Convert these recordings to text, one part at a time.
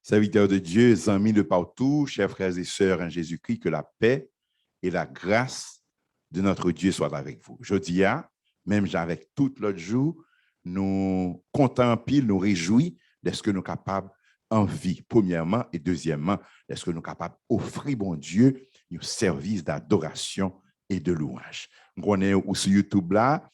Serviteurs de Dieu, amis de partout, chers frères et sœurs en Jésus-Christ, que la paix et la grâce de notre Dieu soient avec vous. Je dis, même avec tout l'autre jour, nous contemplons, nous réjouis de ce que nous sommes capables en vie, premièrement, et deuxièmement, de ce que nous sommes capables d'offrir, bon Dieu, un service d'adoration et de louange. On est ou sur YouTube là,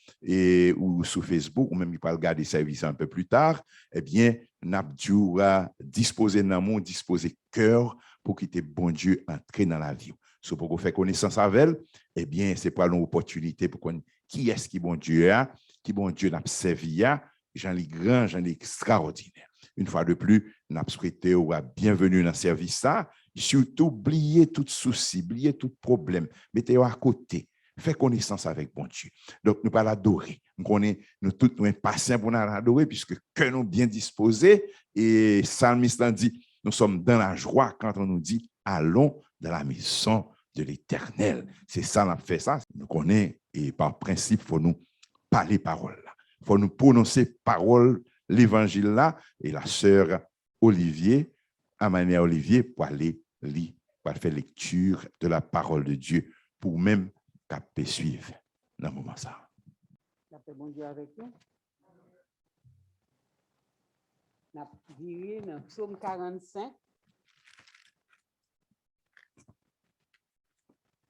ou sur Facebook, ou même il peut regarder des services un peu plus tard, eh bien, nous disposer d'amour, disposer cœur pour quitter bon Dieu entrer dans la vie. So, pour qu'on fait connaissance avec elle, eh bien, c'est pas une opportunité pour qu'on qui est-ce qui bon Dieu a, qui bon Dieu n'a servi à, j'en ai grand, j'en ai extraordinaire. Une fois de plus, n'a souhaité ou à bienvenue dans le service ça, surtout oubliez tout souci, oubliez tout problème, mettez-vous à côté. Fais connaissance avec bon Dieu. Donc, nous pas l'adorer. Nous tous nous impatients pour l'adorer, puisque que nous bien disposés, et Psalmiste dit, nous sommes dans la joie quand on nous dit, allons dans la maison de l'Éternel. C'est ça, on a fait ça. Nous connaissons, et par principe, il faut nous parler parole. Il faut nous prononcer parole, l'évangile là, et la sœur Olivier, Amania Olivier, pour aller lire, pour faire lecture de la parole de Dieu, pour même capter suivre dans le moment ça. La paix, bon Dieu, avec nous. On a viré dans Psaume 45.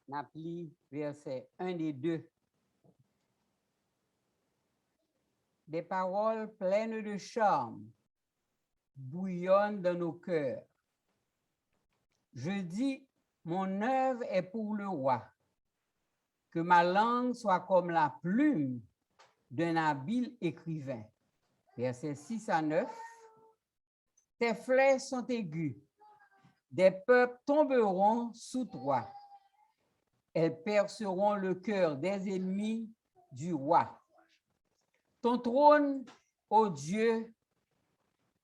On a pris verset 1 et 2. Des paroles pleines de charme bouillonnent dans nos cœurs. Je dis, mon œuvre est pour le roi. Que ma langue soit comme la plume d'un habile écrivain. Versets 6 à 9. Tes flèches sont aiguës. Des peuples tomberont sous toi. Elles perceront le cœur des ennemis du roi. Ton trône, ô Dieu,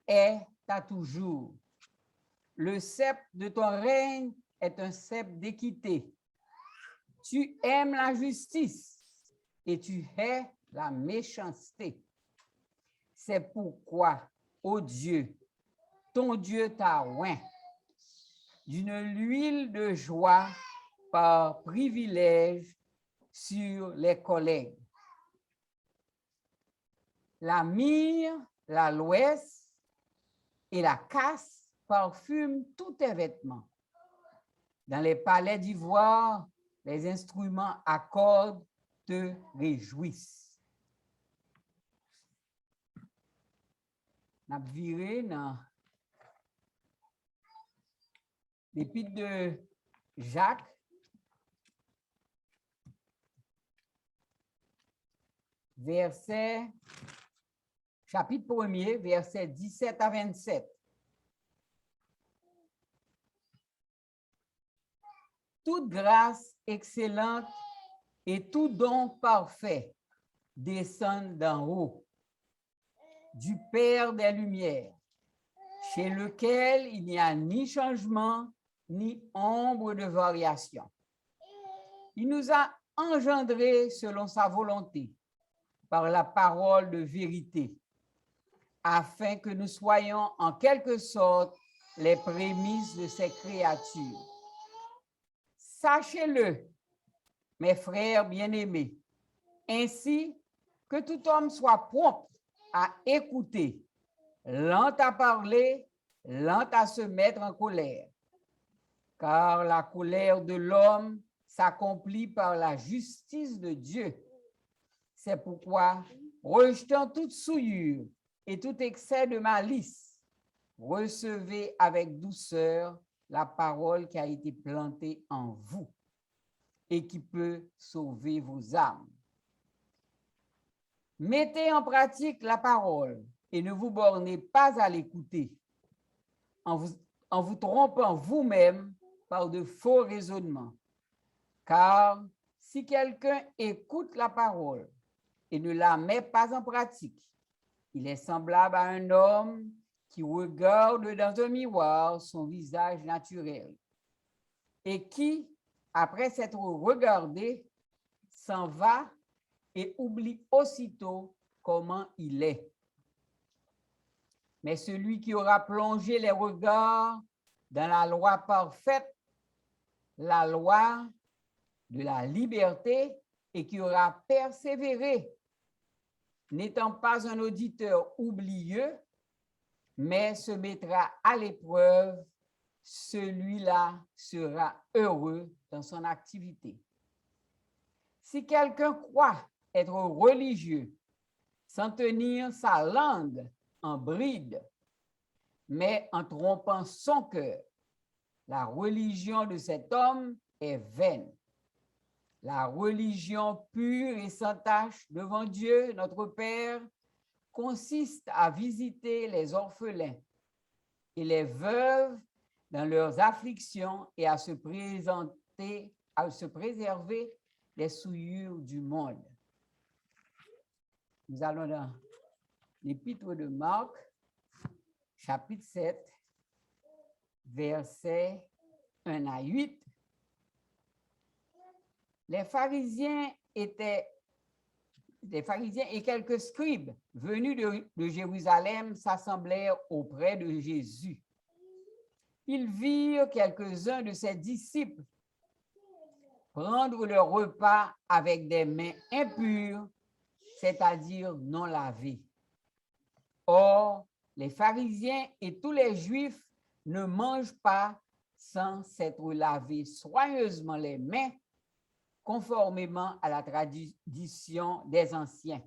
est à toujours. Le sceptre de ton règne est un sceptre d'équité. Tu aimes la justice et tu hais la méchanceté. C'est pourquoi, ô Dieu, ton Dieu t'a oint d'une huile de joie par privilège sur les collègues. La myrrhe, l'aloès et la casse parfument tous tes vêtements. Dans les palais d'ivoire, les instruments à cordes te réjouissent. On a viré dans l'épître de Jacques, chapitre 1er, versets 17 à 27. Toute grâce excellente et tout don parfait descendent d'en haut, du Père des Lumières, chez lequel il n'y a ni changement, ni ombre de variation. Il nous a engendrés selon sa volonté, par la parole de vérité, afin que nous soyons en quelque sorte les prémices de ses créatures. Sachez-le, mes frères bien-aimés, ainsi que tout homme soit prompt à écouter, lent à parler, lent à se mettre en colère, car la colère de l'homme s'accomplit par la justice de Dieu. C'est pourquoi, rejetant toute souillure et tout excès de malice, recevez avec douceur la parole qui a été plantée en vous et qui peut sauver vos âmes. Mettez en pratique la parole et ne vous bornez pas à l'écouter, en vous trompant vous-même par de faux raisonnements. Car si quelqu'un écoute la parole et ne la met pas en pratique, il est semblable à un homme qui regarde dans un miroir son visage naturel et qui, après s'être regardé, s'en va et oublie aussitôt comment il est. Mais celui qui aura plongé les regards dans la loi parfaite, la loi de la liberté, et qui aura persévéré, n'étant pas un auditeur oublieux, mais se mettra à l'épreuve, celui-là sera heureux dans son activité. Si quelqu'un croit être religieux sans tenir sa langue en bride, mais en trompant son cœur, la religion de cet homme est vaine. La religion pure et sans tache devant Dieu, notre Père, consiste à visiter les orphelins et les veuves dans leurs afflictions et à se préserver des souillures du monde. Nous allons dans l'Épître de Marc, chapitre 7, versets 1 à 8. Les pharisiens et quelques scribes venus de Jérusalem s'assemblèrent auprès de Jésus. Ils virent quelques-uns de ses disciples prendre leur repas avec des mains impures, c'est-à-dire non lavées. Or, les pharisiens et tous les juifs ne mangent pas sans s'être lavés soigneusement les mains, conformément à la tradition des anciens.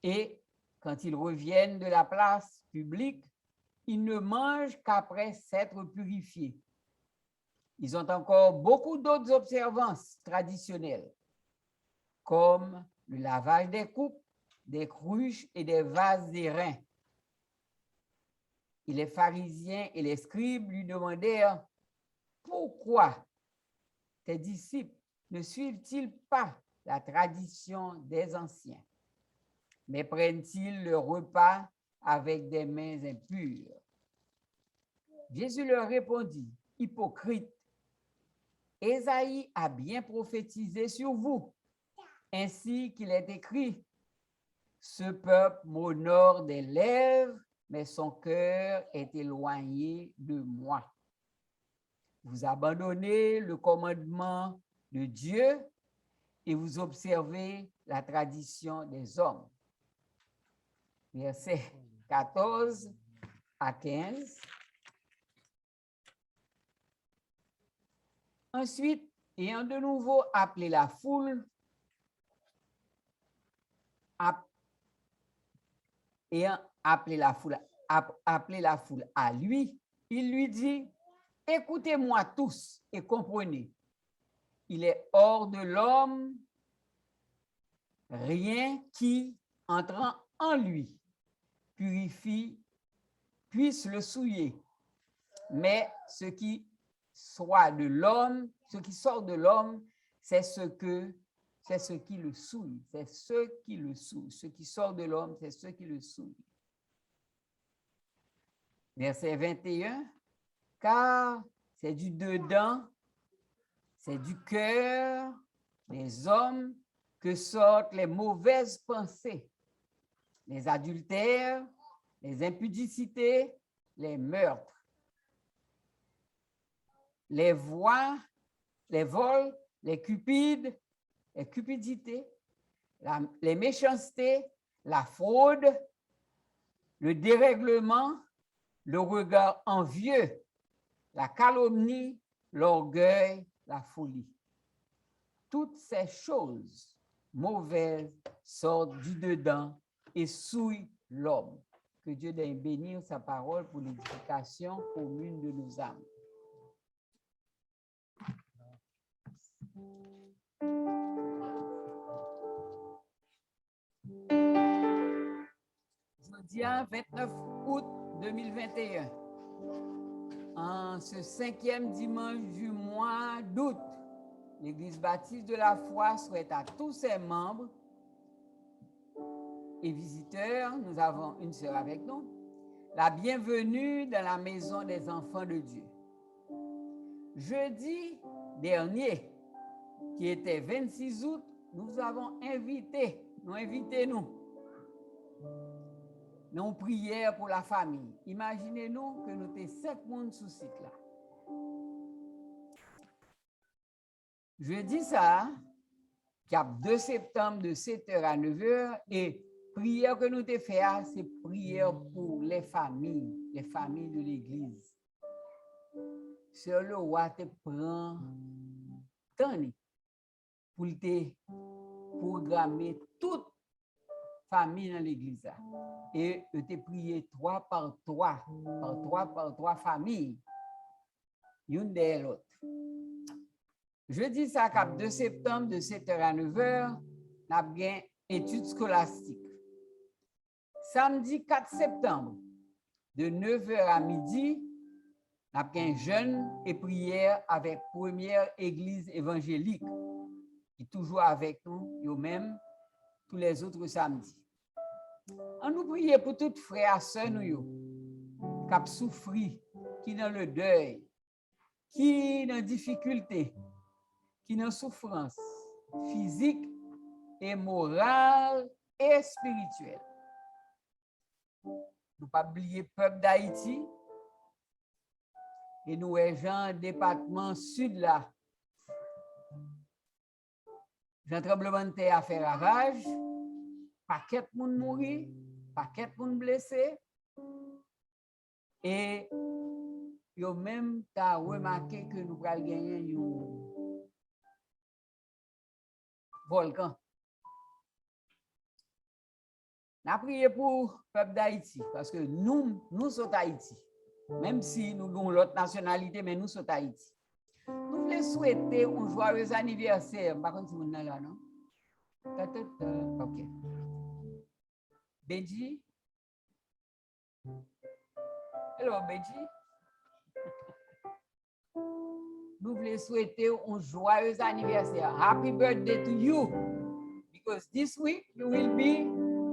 Et quand ils reviennent de la place publique, ils ne mangent qu'après s'être purifiés. Ils ont encore beaucoup d'autres observances traditionnelles, comme le lavage des coupes, des cruches et des vases d'airain. Et les pharisiens et les scribes lui demandèrent, « Pourquoi tes disciples ne suivent-ils pas la tradition des anciens, mais prennent-ils le repas avec des mains impures? » Jésus leur répondit, « Hypocrite, Ésaïe a bien prophétisé sur vous, ainsi qu'il est écrit, « Ce peuple m'honore des lèvres, mais son cœur est éloigné de moi. Vous abandonnez le commandement de Dieu et vous observez la tradition des hommes. » Versets 14 à 15. Ensuite, ayant de nouveau appelé la foule, à lui, il lui dit, « Écoutez-moi tous et comprenez. Il est hors de l'homme rien qui, entrant en lui, puisse le souiller. Mais ce qui sort de l'homme, c'est ce qui le souille. C'est ce qui le souille. Ce qui sort de l'homme, c'est ce qui le souille. » Verset 21. Car c'est du dedans, c'est du cœur des hommes que sortent les mauvaises pensées, les adultères, les impudicités, les meurtres, les vols, les cupidités, les méchancetés, la fraude, le dérèglement, le regard envieux, la calomnie, l'orgueil, la folie. Toutes ces choses mauvaises sortent du dedans et souillent l'homme. Que Dieu daigne bénir sa parole pour l'édification commune de nos âmes. Jeudi 29 août 2021. En ce 5e dimanche du mois d'août, l'Église baptiste de la foi souhaite à tous ses membres et visiteurs, nous avons une sœur avec nous, la bienvenue dans la maison des enfants de Dieu. Jeudi dernier, qui était 26 août, nous avons invité, Nous prions pour la famille. Imaginez-nous que nous sommes 5 personnes sur ce site là. Je dis ça, cap 2 septembre de 7h à 9h et prière que nous te fait, c'est prière pour les familles de l'église. Sœur le roi te prend temps pour te programmer toute famille dans l'église et te prier 3 par 3 familles, une derrière l'autre. Jeudi, ça cap 2 septembre de 7h à 9h, nous avons bien études scolastiques. Samedi 4 septembre, de 9h à midi, nous avons bien jeûne et prière avec première église évangélique, qui est toujours avec nous, et même tous les autres samedis. On nous prie pour toutes frères et sœurs qui ont souffert, qui sont dans le deuil, qui sont dans difficulté, qui ont souffrance physique et morale et spirituelle. Nous ne pas oublier le peuple d'Haïti et nous gens département sud là. Un tremblement de terre a fait ravage, paquet de monde mourir, paquet de monde blessé et yo même t'as remarqué que nous allons gagner un volcan. On a prié pour le peuple d'Haïti parce que nous sommes Haïti. Même si nous avons l'autre nationalité, mais nous sommes Haïti. Nous voulons souhaiter un joyeux anniversaire. Par contre, si vous êtes là, non? Ok. Benji? Hello, Benji? Nous voulons souhaiter un joyeux anniversaire. Happy birthday to you. Because this week you will be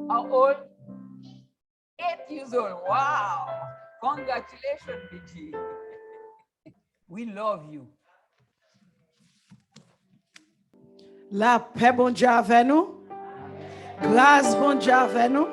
how old? 8 years old. Wow! Congratulations, Benji. We love you. La paix, bon Dieu avec nous. Grâce, bon Dieu avec nous.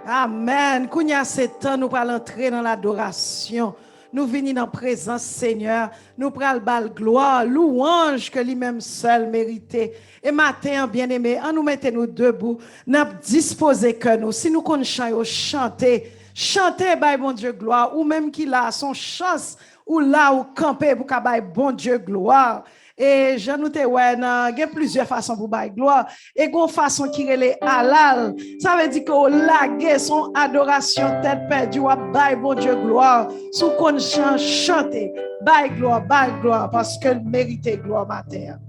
Amen. Kounya c'est temps, nous allons entrer dans l'adoration. Nous venons dans la présence Seigneur. Nous prenons bal gloire, louange que lui-même seul méritait. Et matin, bien-aimé, nous mettons nous debout. Nous disposons que nous. Si nous connaissons chanter, chanter, by bon Dieu gloire. Ou même qu'il a son chance, ou là, ou camper pour qu'il bon Dieu gloire. Et je nous te ouais, il y a plusieurs façons pour bailler gloire. Et une façon qui est halal. Ça veut dire que laguer son adoration tête perdue, ou bailler bon Dieu gloire. Sous qu'on chanter, bailler gloire, parce que mérite gloire matin.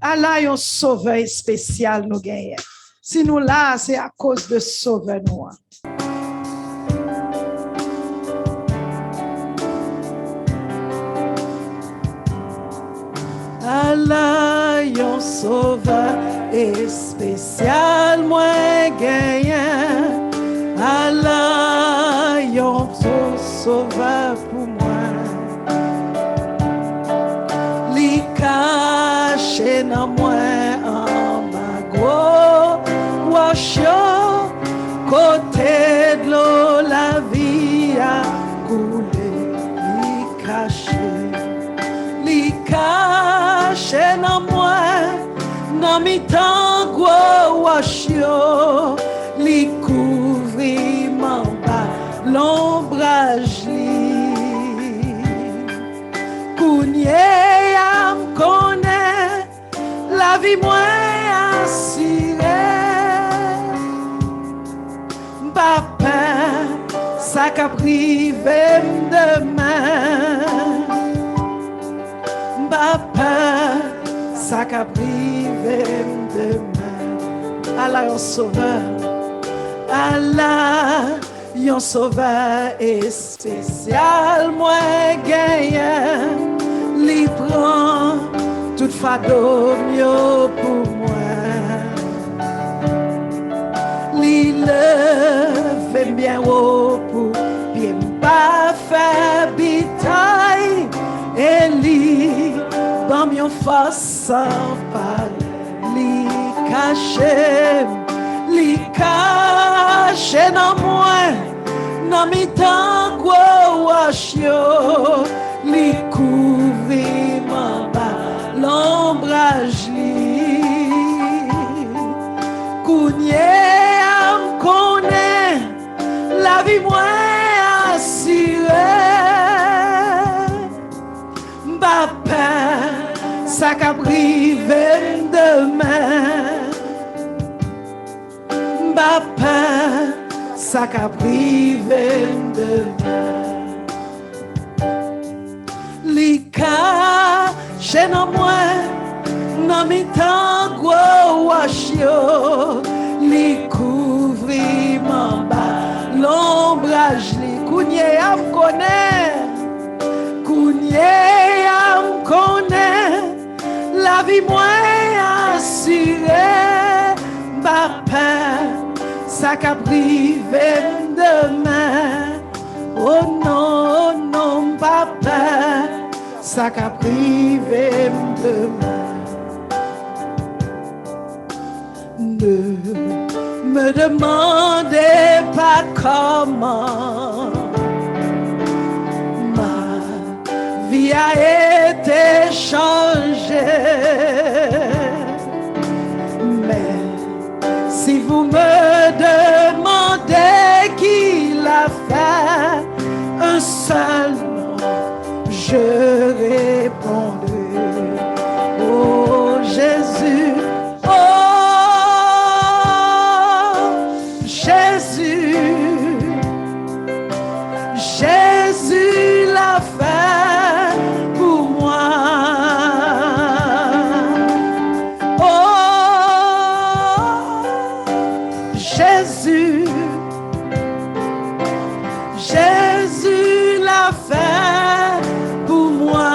Allah est un sauveur spécial nous gagne. Si nous là, c'est à cause de sauveur nous. Allah, yon sauveur et spécial moins gagnant. Allah, yon sauveur pour moi. Li caché dans moi en mago, washio, côté de l'eau la vie a coulé. Li caché dans moi, dans mi temps gros washio, li couvri mon bas, l'ombrage li. Kounye am connaît, la vie moins assurée. Papa, ça qu'a privé demain. Papa, ça qu'a privé demain. Allah, yon sauveur. Allah, yon sauveur et spécial, moi gagnant. Li prend toute fado mieux pour moi. Li leve bien haut pour bien pas faire bitaille. Et li dans yon face sans parler, li caché, li caché dans moi, dans mi temps gros wash yo, li couvri ma bas, l'ombrage li, kounye am connaît, la vie moins assurée. Papa, ça qu'a privé demain. Papa, ça qu'a privé demain. Lika, chez nous moi, dans mi temps gros wachio, li couvri mon bas, l'ombrage li kounye am connaît. Kounye am connaît, la vie moins assurée. Papa, ça qu'a privé demain. Oh non, papa, ça qu'a privé demain. Ne me demandez pas comment vie a été changée. Mais si vous me demandez qui l'a fait, un seul nom, je répondrai. Oh Jésus, oh Jésus, Jésus l'a fait pour moi. Oh Jésus, Jésus l'a fait pour moi.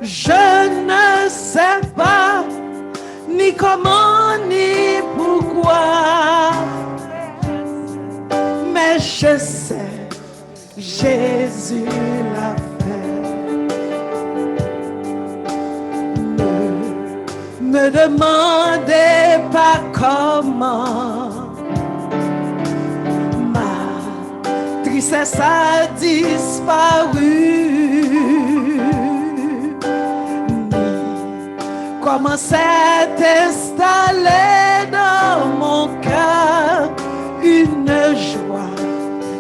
Je ne sais pas ni comment ni pourquoi, mais je sais, Jésus l'a fait. Ne me demandez pas comment ma tristesse a disparu, comment s'est installé dans mon cœur une joie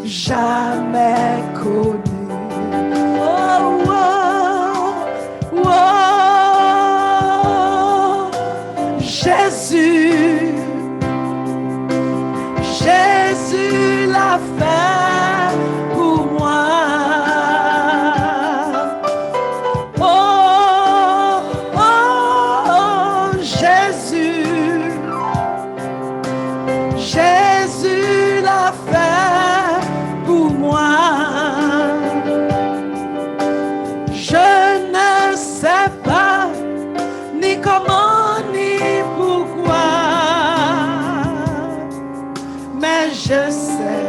jamais connue. Oh, oh, oh, Jésus, Jésus l'a fait pour moi. Oh, oh, oh, Jésus, Jésus l'a fait pour moi. Je ne sais pas ni comment ni pourquoi, mais je sais,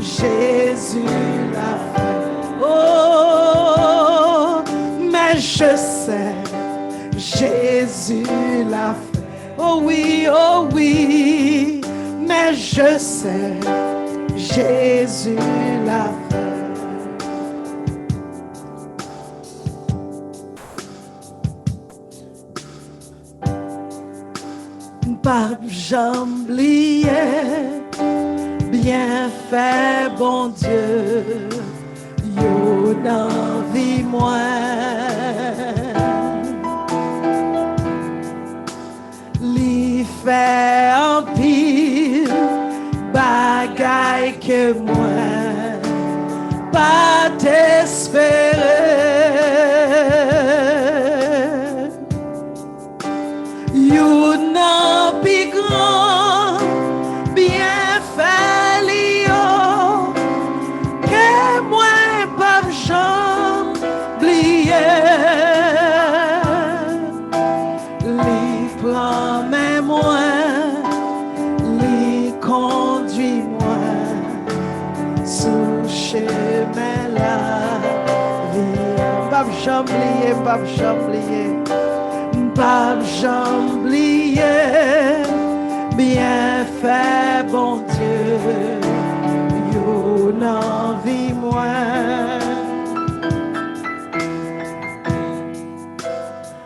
Jésus l'a fait. Oh, mais je sais, Jésus l'a fait. Oh oui, mais je sais, Jésus l'a fait. Pas j'oublié, bien fait, bon Dieu, yo dans vie moi. Li fait en pile, bagaille que moi, pas t'espérer. You n'en plus grand, bien fait Lio, que moi pas j'oublier. Li prend mes moi, li conduit moi sous chemin la vie. Pas j'oublier, pas j'oublier. pas j'oublier, bien fait, bon Dieu, you n'en vis moins.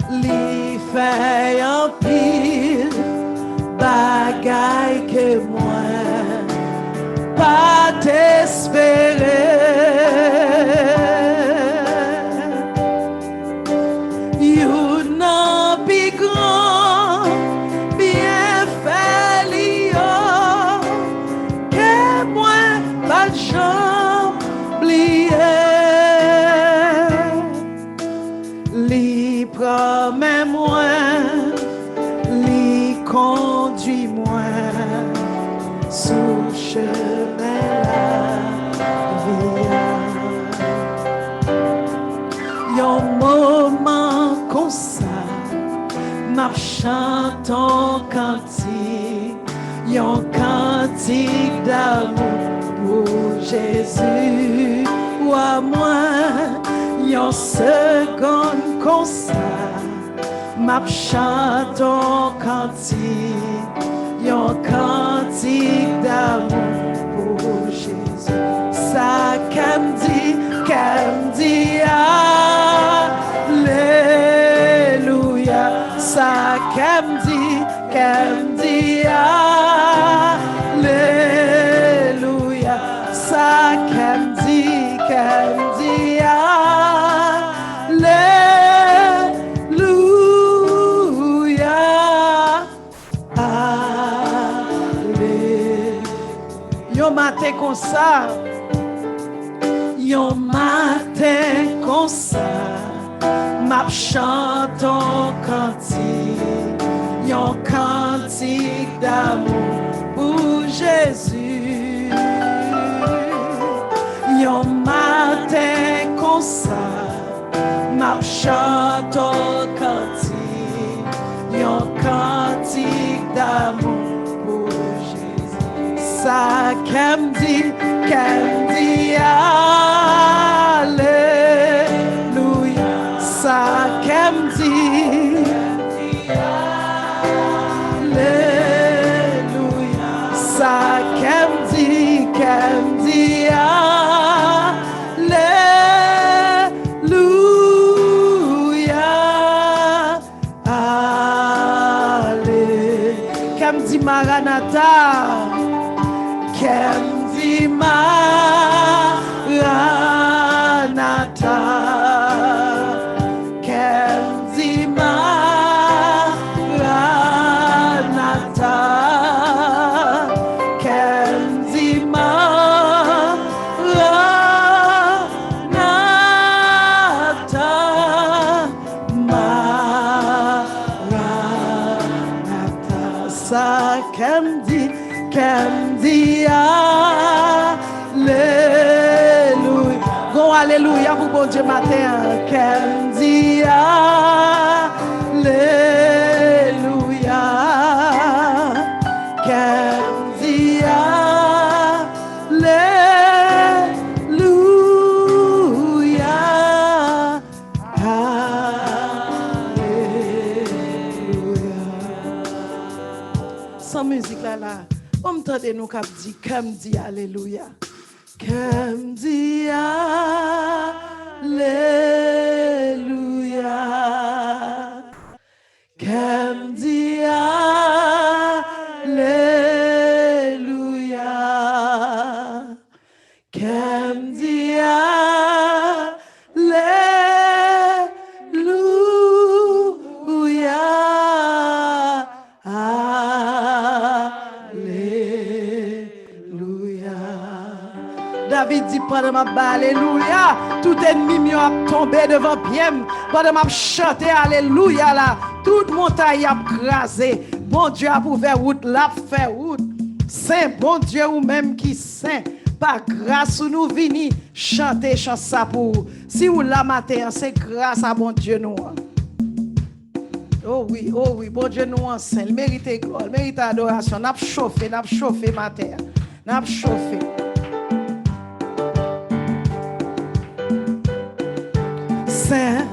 Li fait un pile, bagaille que moi, pas t'espérer. You n'en vis grand, bien fait l'io, que moi, pas j'oublier. Li promet moi, li conduit moi sous chemin la vie. Yon moment comme ça, m'a chante un cantique, yon cantique d'amour pour Jésus ou à moi. Yon seconde comme ça, m'a chante un cantique, yon cantique d'amour pour Jésus. Ça qu'elle me dit, alléluia. Ça qu'elle me dit, alléluia. Ça qu'elle me dit, alléluia. Yo matin comme ça, yo matin comme ça, m'a chante un cantique, yon cantique d'amour pour Jésus. Yon matin comme ça, m'a chante un cantique, yon cantique d'amour pour Jésus. Ça qu'elle me dit, alléluia. Ça qu'elle me dit, alléluia. Ça qu'elle me dit, alléluia. Allez, qu'elle me dit Maranatha, qu'elle me dit Maranatha, qu'elle me dit Maranatha, qu'elle me dit Maranatha, Maranatha. Ça qu'elle me dit, alléluia. Bon alléluia pour bon Dieu matin. Qu'elle me dit alléluia. Qu'elle me dit alléluia. Alléluia. Sans musique là. On m'entend nous cap dit, comme dit alléluia. Comme dit alléluia. Comme dit alléluia. Comme dit alléluia. David dit pendant ma alléluia, tout ennemi m'a tombé devant pied. Pendant ma chanter alléluia là, toute montagne a crasé. Bon Dieu a ouvert route, l'a fait route. Saint bon Dieu ou même qui saint, par grâce ou nous vini chanter chant ça pour. Si vous la matin, c'est grâce à bon Dieu nous. Oh oui, bon Dieu nous enseigne, il mérite gloire, il mérite adoration. N'a chauffé matin. N'a chauffé. Saint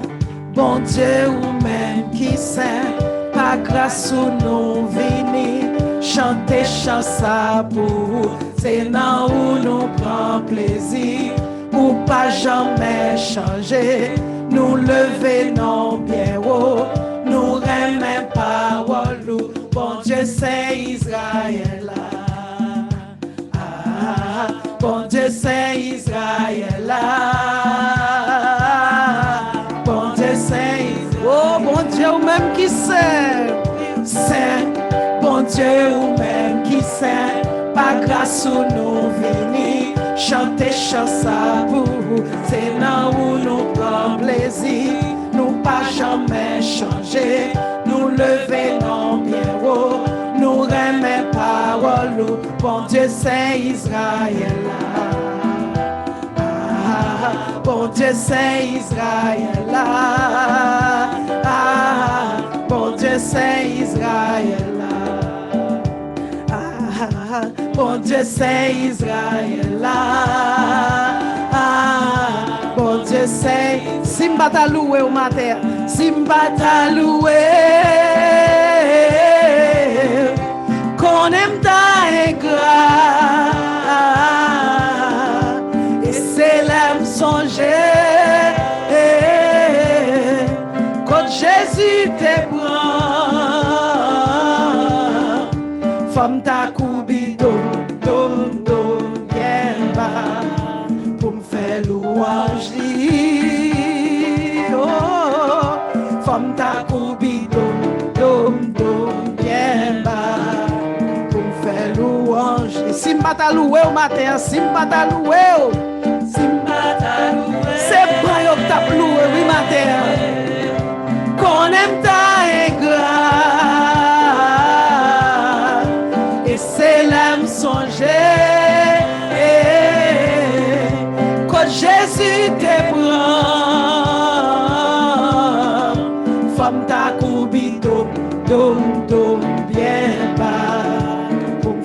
bon Dieu ou même qui saint, par grâce ou nous vini, chanter chant ça pour, c'est là où nous prend plaisir, ou pas jamais changer, nous lever non bien haut, nous remet parole, bon Dieu c'est Israël là. Bon Dieu c'est Israël là. Bon Dieu c'est Israël. Oh bon Dieu ou même qui sait. Saint. Bon Dieu ou même qui sait. Par grâce où nous venons. Chanter chant ça pour vous. C'est là où nous prend plaisir. Nous pas jamais changer. Nous lever non bien haut. Nous remet parole, bon Dieu c'est Israël là. Bon Dieu c'est Israël là. Bon Dieu c'est Israël là. Bon Dieu c'est Israël là. Bon Dieu c'est Simba ta loué au matin. Simba ta loué. Qu'on aime ta ingrat et c'est l'âme songer quand Jésus te prend femme ta coubi dom bien bas pour me faire louange oh femme ta coubi dom bien bas louange. Simba ta loué au matin, Simba ta loué. Simba ta loué. C'est bon yo ta loué oui matin. Qu'on aime ta ingrat. Et c'est l'âme songer. Quand Jésus te prend. Femme ta coubi dom bien bas.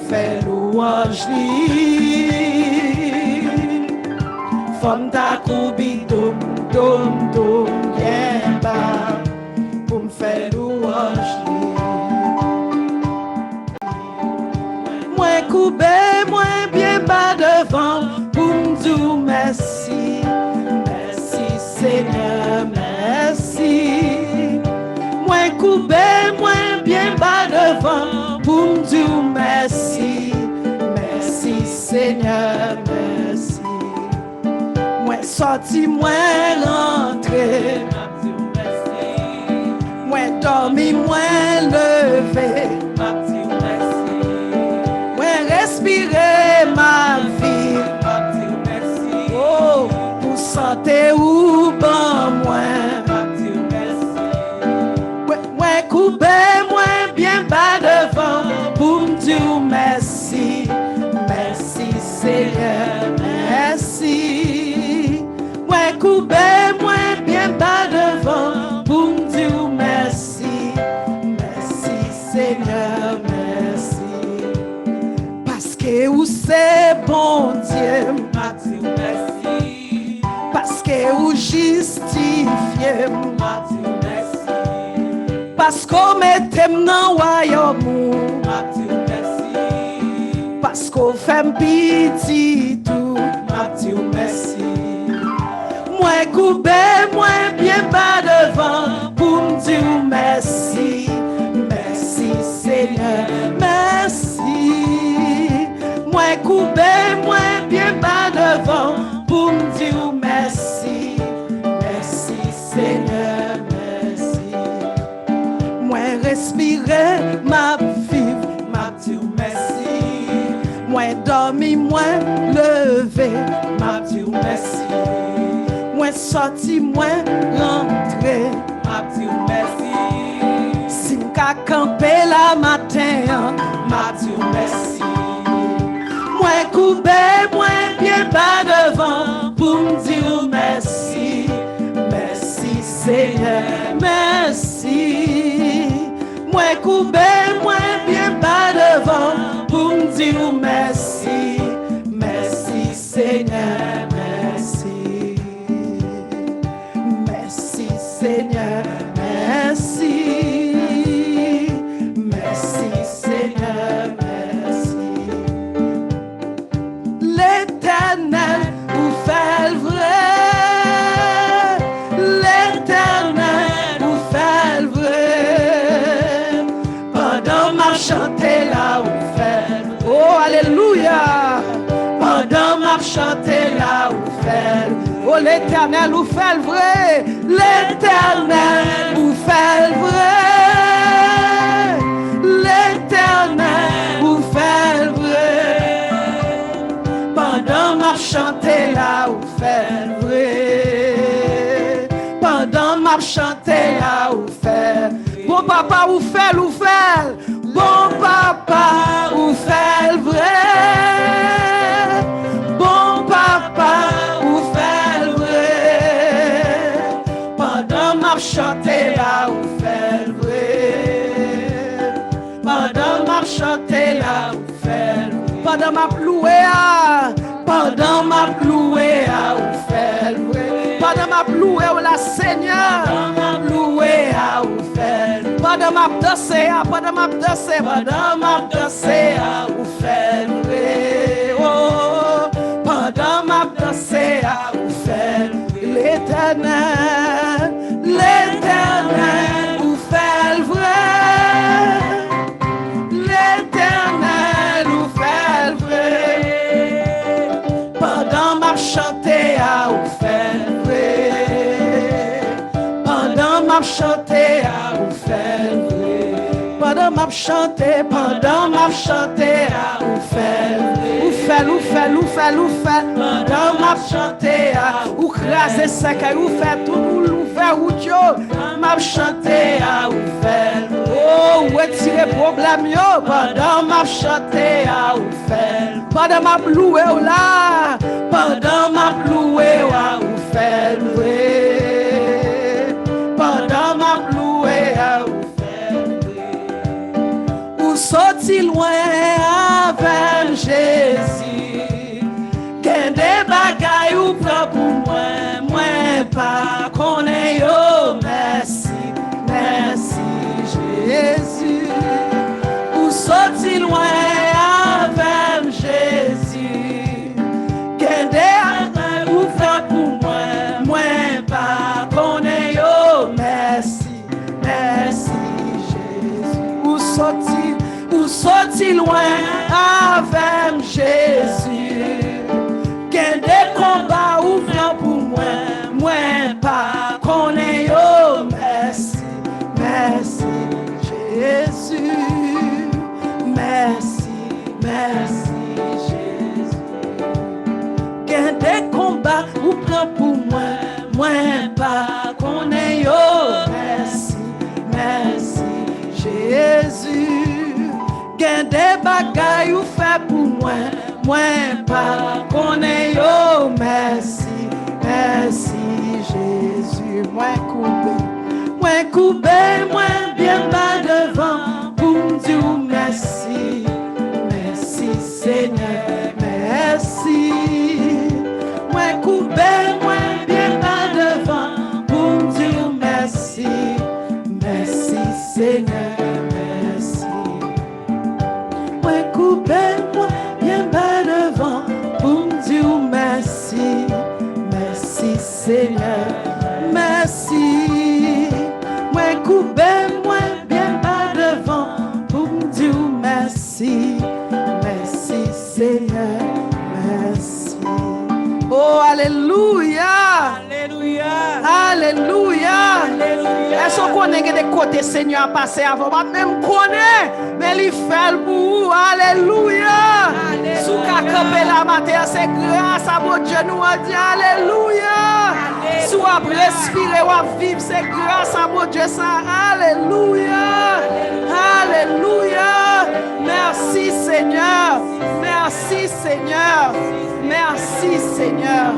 Fait louange femme ta coubi dom bien bas pour me faire louange moi coupé moi bien bas devant pour me dire merci merci Seigneur merci moi coupé moi bien bas devant pour me dire merci, merci Seigneur, merci. Moi sorti, moi rentré, moi dormi, moi levé, moi respirer ma vie, oh, pour santé ou bon moi, moi coupé, moi bien bas devant. Pour me dire merci, merci Seigneur, merci. Moi coupé, moi bien bas devant. Pour me dire merci, merci Seigneur, merci. Parce que vous c'est bon Dieu, merci. Parce que vous justifiez, merci. Parce qu'on mettez dans le royaume. Parce qu'on fait pitié tout, Mathieu, merci. Moi coupé, moi bien bas devant pour me dire merci, merci Seigneur, merci. Moi coupé, moi bien bas devant pour me dire merci, merci Seigneur, merci. Moi respirer, ma vie, Mathieu, merci. Moi dormi, moi levé, ma Dieu merci. Moi sorti, moi rentré, ma Dieu merci. Si m'ka campé la matin, ma Dieu merci. Moi coupé, moi bien bas devant pour me dire merci, merci Seigneur, merci. Moi coupé, moi bien bas devant pour me dire merci, merci Seigneur, merci, merci Seigneur, merci. alléluia. Pendant m'a chanté là où fait. Oh l'Éternel où fait le vrai. L'Éternel où fait le vrai. L'Éternel où fait le vrai. Pendant m'a chanté là où fait le vrai. Pendant m'a chanté là où fait. Bon papa où fait le fait. Bon papa où fait le vrai. Bon papa où fait le vrai. Pendant m'a chanté là où fait le vrai. Pendant m'a chanté là où fait le vrai. Pendant m'a loué pendant m'a loué où fait le vrai. Pendant m'a loué la Seigneur. Pendant m'a loué où fait le vrai. Pendant m'a dansé, pendant m'a dansé, pendant m'a dansé où fait le vrai. Oh, pendant m'a dansé où fait le vrai. L'Éternel, l'Éternel où fait le vrai. L'Éternel où fait le vrai. Pendant m'a chanté où fait le vrai. Pendant m'a chanté où fait le vrai. Pendant m'a chanté où fait le vrai. Où fait. Pendant m'a chanté où crasé sec, où fait tout, où fait où Dieu. M'a chanté où fait le vrai. Oh, où est-il problème yo? Pendant m'a chanté où fait. Pendant m'a loué là. Pendant m'a loué où fait le vrai. Pendant m'a loué où fait le vrai. Ou sorti loin avec Jésus. Qu'un des bagailles ou prend pour moi. Moi pas connais yo. Merci, merci Jésus. Ou sorti loin avec Jésus. Qu'un des bagailles ou prend pour moi. Moi pas connais yo. Merci, merci Jésus. Ou sorti loin avec Jésus. Qu'un des combats ou prend pour moi. Moi pas connais yo. Merci, merci Jésus. Merci, merci Jésus. Qu'un des combats ou prend pour moi. Moi pas connais yo. Merci, merci Jésus. Qu'un des bagailles ou fait pour moi. Moi pas connais yo. Merci, merci Jésus. Moi coupé, moi bien bas devant pour me dire merci. Merci Seigneur, merci. Moi coupé, moi bien bas devant pour me dire merci. Merci Seigneur, merci. Moi coupé, moi bien bas devant pour me dire merci. Merci Seigneur, merci. Moi coupé, moi bien bas devant pour me dire merci. Merci Seigneur, merci. Oh alléluia. Alléluia. Alléluia. Est-ce qu'on connaît des côtés Seigneur passé avant? Moi même connais, mais il fait le bout. Alléluia. Sous camper la matin, c'est grâce à mon Dieu nous a dit alléluia. Sous à respirer ou à vivre, c'est grâce à mon Dieu ça. Alléluia. Alléluia. Merci Seigneur. Merci Seigneur. Merci Seigneur.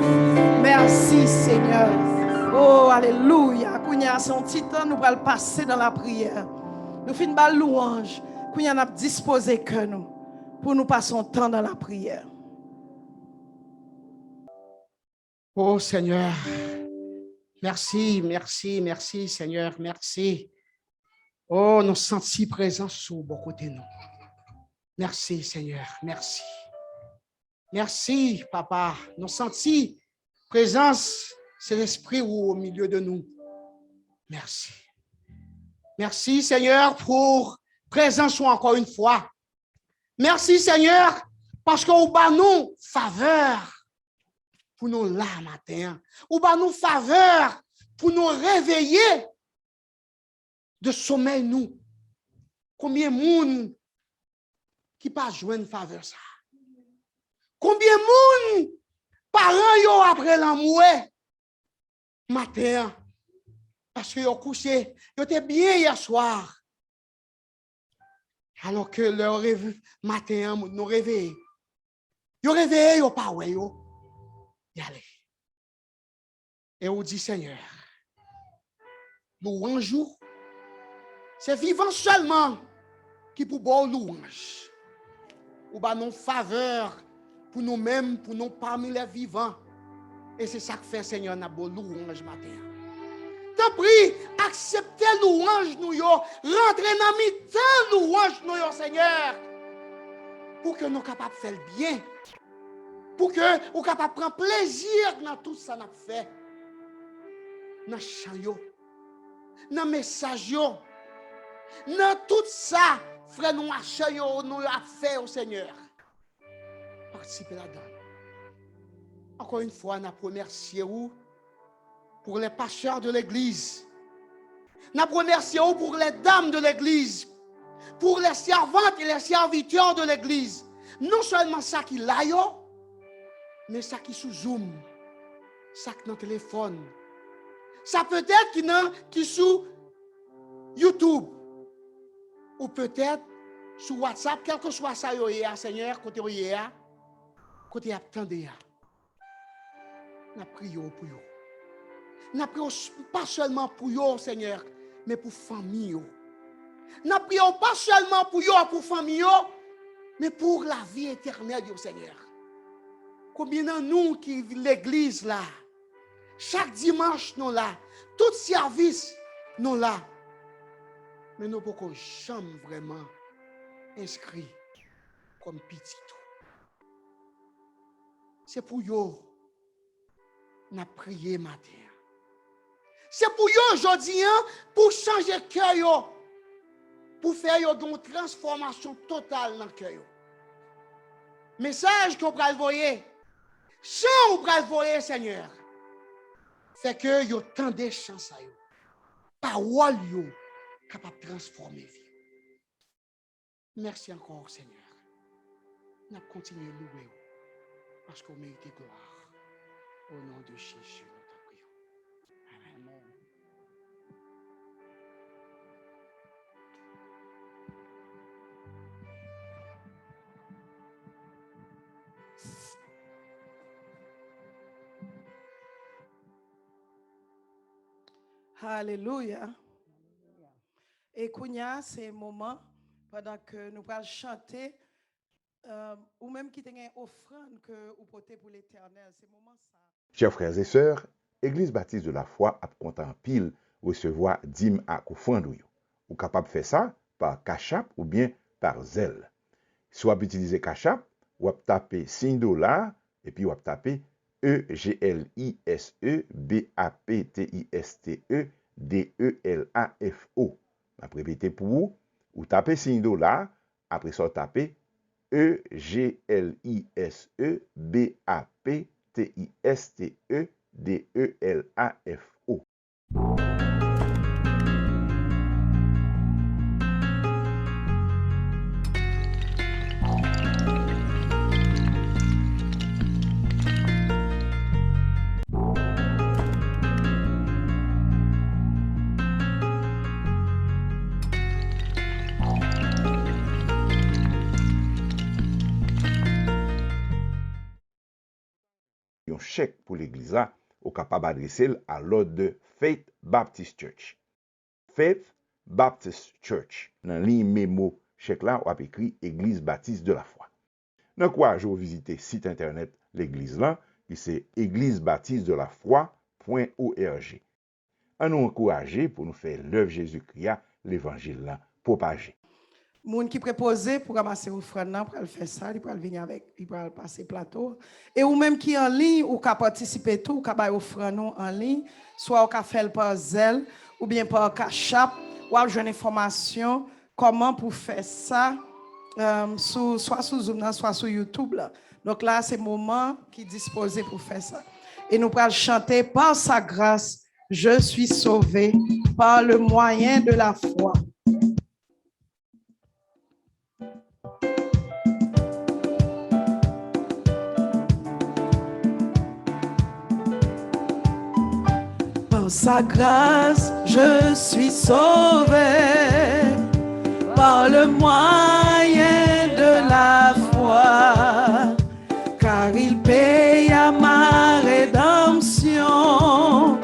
Merci Seigneur. Oh, alléluia. Kounya, son petit temps, nous allons passer dans la prière. Nous finissons par louange. Kounya, nous avons disposé que nous pour nous passer un temps dans la prière. Oh Seigneur, merci, merci, merci Seigneur, merci. Oh, nous sentons présence sous beaucoup de nous. Merci Seigneur, merci. Merci Papa, nous sentons présence, c'est l'Esprit au milieu de nous. Merci. Merci Seigneur pour présence encore une fois. Merci Seigneur Parce que ou ba nous faveur pour nous là matin. Ou ba nous faveur pour nous réveiller de sommeil nous. Combien de monde qui pas joindre faveur ça? Combien de monde parents yo après l'amour matin parce que yo couché, yo était bien hier soir. Alors que leur matin nous réveillons. Yo réveillé yo pas ouais yo. Y aller. Et on dit Seigneur, louange, c'est vivant seulement qui pour bon louange. Ou ba non faveur pour nous-mêmes, pour nous parmi les vivants. Et c'est ça que fait Seigneur n'a beau louange matin. T'en prie, acceptez louange nous yo, rentrez dans mi-temps louange nous yo Seigneur. Pour que nous capables de faire le bien. Pour que nous capables de prendre plaisir dans tout ça n'a fait. Dans chant yo, dans message yo, dans tout ça, frère nous achat yo, nous a fait au Seigneur. Participez là-dedans. Encore une fois, nous remercions vous pour les pasteurs de l'église. Nous remercions vous pour les dames de l'église, pour les servantes et les serviteurs de l'église. Non seulement ça qui l'a yo, mais ça qui sous Zoom, ça qui dans le téléphone. Ça peut-être qui sous YouTube, ou peut-être sur WhatsApp, quel que soit ça, Seigneur, côté côté attendez. Nous prions pour vous. Nous prions pas seulement pour vous, Seigneur, mais pour famille. Nous prions pas seulement pour vous, pour famille, mais pour la vie éternelle, Seigneur. Combien de nous qui l'église là, chaque dimanche nous là, tout service nous là, mais nous ne pouvons jamais vraiment inscrit comme petit. C'est pour vous. N'a prié matin. C'est pour vous aujourd'hui pour changer le cœur, pour faire une transformation totale dans le cœur. Message qu'on va envoyer, chant qu'on va envoyer, Seigneur, fait que vous tendez chance à vous. Parole yo capable de transformer vie. Merci encore, Seigneur. Nous continuons à louer parce qu'on mérite gloire. Au nom de Jésus, nous te prions. Amen. Alléluia. Et Kounia, c'est un moment pendant que nous allons chanter, ou même qui tenait une offrande que vous portez pour l'éternel. C'est moment ça. Chers frères et sœurs, Église baptiste de la foi a compté en pile recevoir dîme à offrande. Ou capable de faire ça par Cash App ou bien par Zelle. Soit utiliser Cash App, ou taper $5 et puis ou taper EGLISEBAPTISTEDELAFO. Après répéter pour vous, ou taper $5, après ça taper EGLISEBAPTISTEDELAFO. Un chèque pour l'église là, au capable d'adresser à l'ordre de Faith Baptist Church. Faith Baptist Church. Dans ligne mémo chèque là, on a écrit Église baptiste de la foi. Dans quoi je vais visiter site internet l'église là, qui c'est église-baptiste-de-la-foi.org. On nous encourager pour nous faire l'œuvre Jésus-Christ, l'évangile là, propager. Moun qui préposé pour ramasser offrande pour le faire ça, il peut venir avec, il peut passer plateau. Et ou même qui en ligne ou qui participer tout, qui va offrande en ligne, soit au faire par Zelle ou bien par Cash App, ou avoir une information comment pour faire ça soit sur Zoom, soit sur YouTube. Là. Donc là, c'est le moment qui est disposé pour faire ça. Et nous allons chanter par sa grâce, je suis sauvé par le moyen de la foi. Par sa grâce, je suis sauvé par le moyen de la foi, car il paye à ma rédemption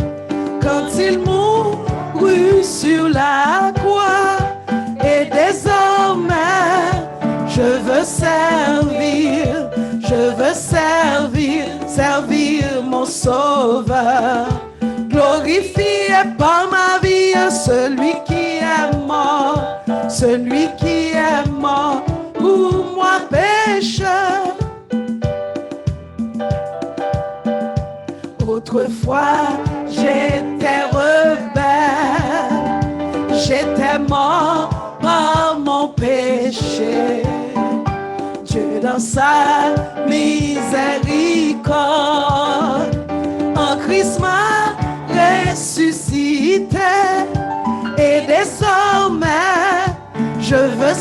quand il mourut sur la croix. Et désormais, je veux servir mon Sauveur. Glorifié par ma vie celui qui est mort pour moi pécheur. Autrefois j'étais rebelle, j'étais mort par mon péché. Dieu dans sa miséricorde en Christ m'a ressuscité, et désormais je veux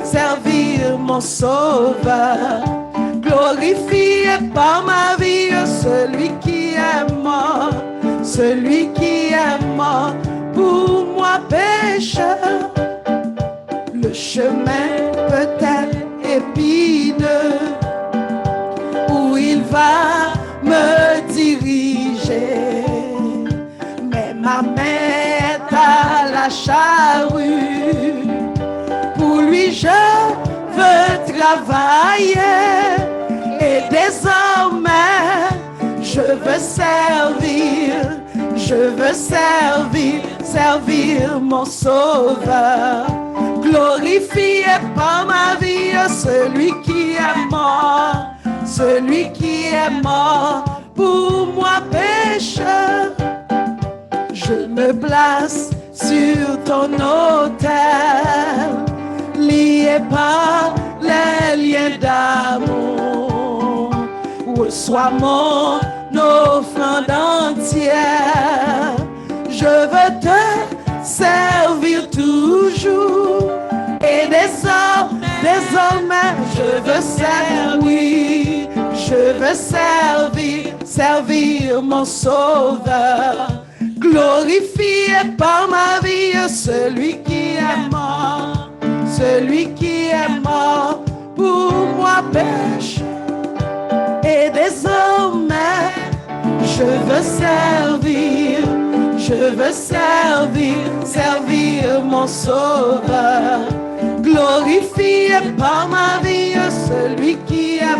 servir mon Sauveur. Glorifié par ma vie celui qui est mort pour moi pécheur. Le chemin peut être épineux où il va me diriger, mais ma main est à la charrue. Pour lui je veux travailler, et désormais je veux servir mon Sauveur. Glorifié par ma vie celui qui est mort pour moi pécheur. Je me place sur ton autel, lié par les liens d'amour. Reçois mon offrande entière, je veux te servir toujours, et désormais je veux servir mon Sauveur. Glorifié par ma vie celui qui est mort pour moi pécheur. Et désormais je veux servir mon Sauveur. Glorifié par ma vie celui qui est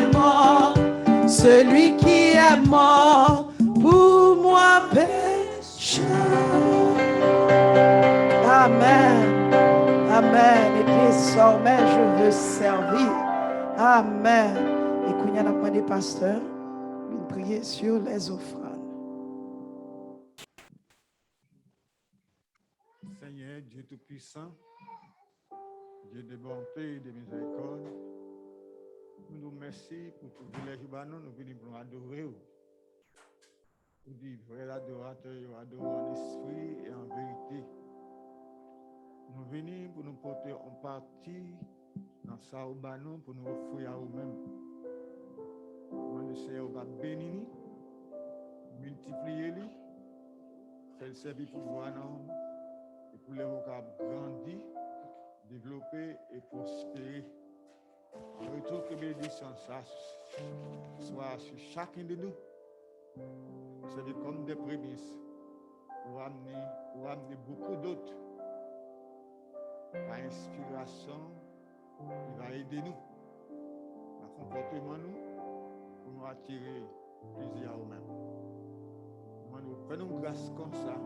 mort pour moi pécheur. Amen. Amen. Et désormais je veux servir. Amen. Et qu'on y a demandé pasteur de prier sur les offrandes. Seigneur, Dieu Tout-Puissant, Dieu de bonté et de miséricorde, nous nous remercions pour tout le jour, nous venons pour adorer. Nous disons, vrai adorateur, adorons en esprit et en vérité. Nous venons pour nous porter en partie dans ça pour nous offrir à nous-mêmes. Le Seigneur va bénir, multiplier, faire le service pour vous, et pour les vocables grandir, développer et prospérer. Je retrouve que bénédiction ça soit sur chacun de nous. C'est comme des prémices pour amener beaucoup d'autres. Par inspiration, il va aider nous à comportement nous pour nous attirer plaisir à nous-mêmes. Nous prenons grâce comme ça